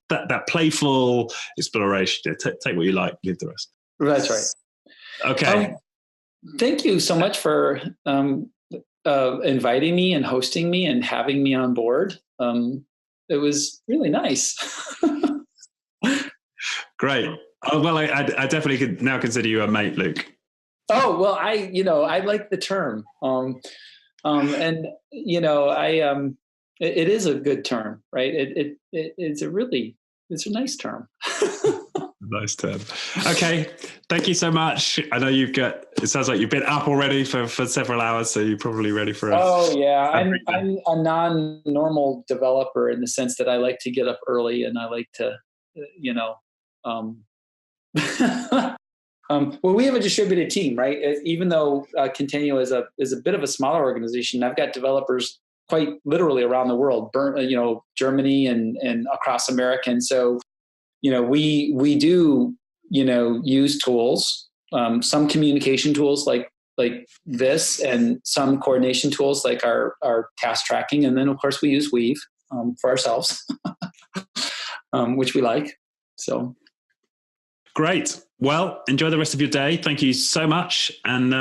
that playful exploration. Take what you like, leave the rest. That's right. Okay. thank you so much for inviting me and hosting me and having me on board. It was really nice. Great. Oh, well, I definitely could now consider you a mate, Luke. Oh, well, I like the term. And it is a good term, right? It's a nice term. Nice term. Okay. Thank you so much. I know it sounds like you've been up already for several hours, so you're probably ready for us. Oh yeah. I'm a non-normal developer in the sense that I like to get up early and I like to, well, we have a distributed team, right? Even though Coneneo is a bit of a smaller organization, I've got developers quite literally around the world, Germany and across America. And so, we do, use tools, some communication tools like this, and some coordination tools like our task tracking. And then of course we use Weave for ourselves, which we like. So. Great. Well, enjoy the rest of your day. Thank you so much. And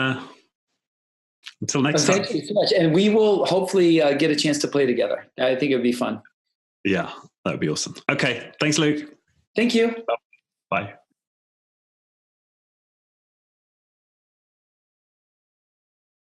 until next time. Thank you so much. And we will hopefully get a chance to play together. I think it would be fun. Yeah, that would be awesome. Okay. Thanks, Luke. Thank you. Bye.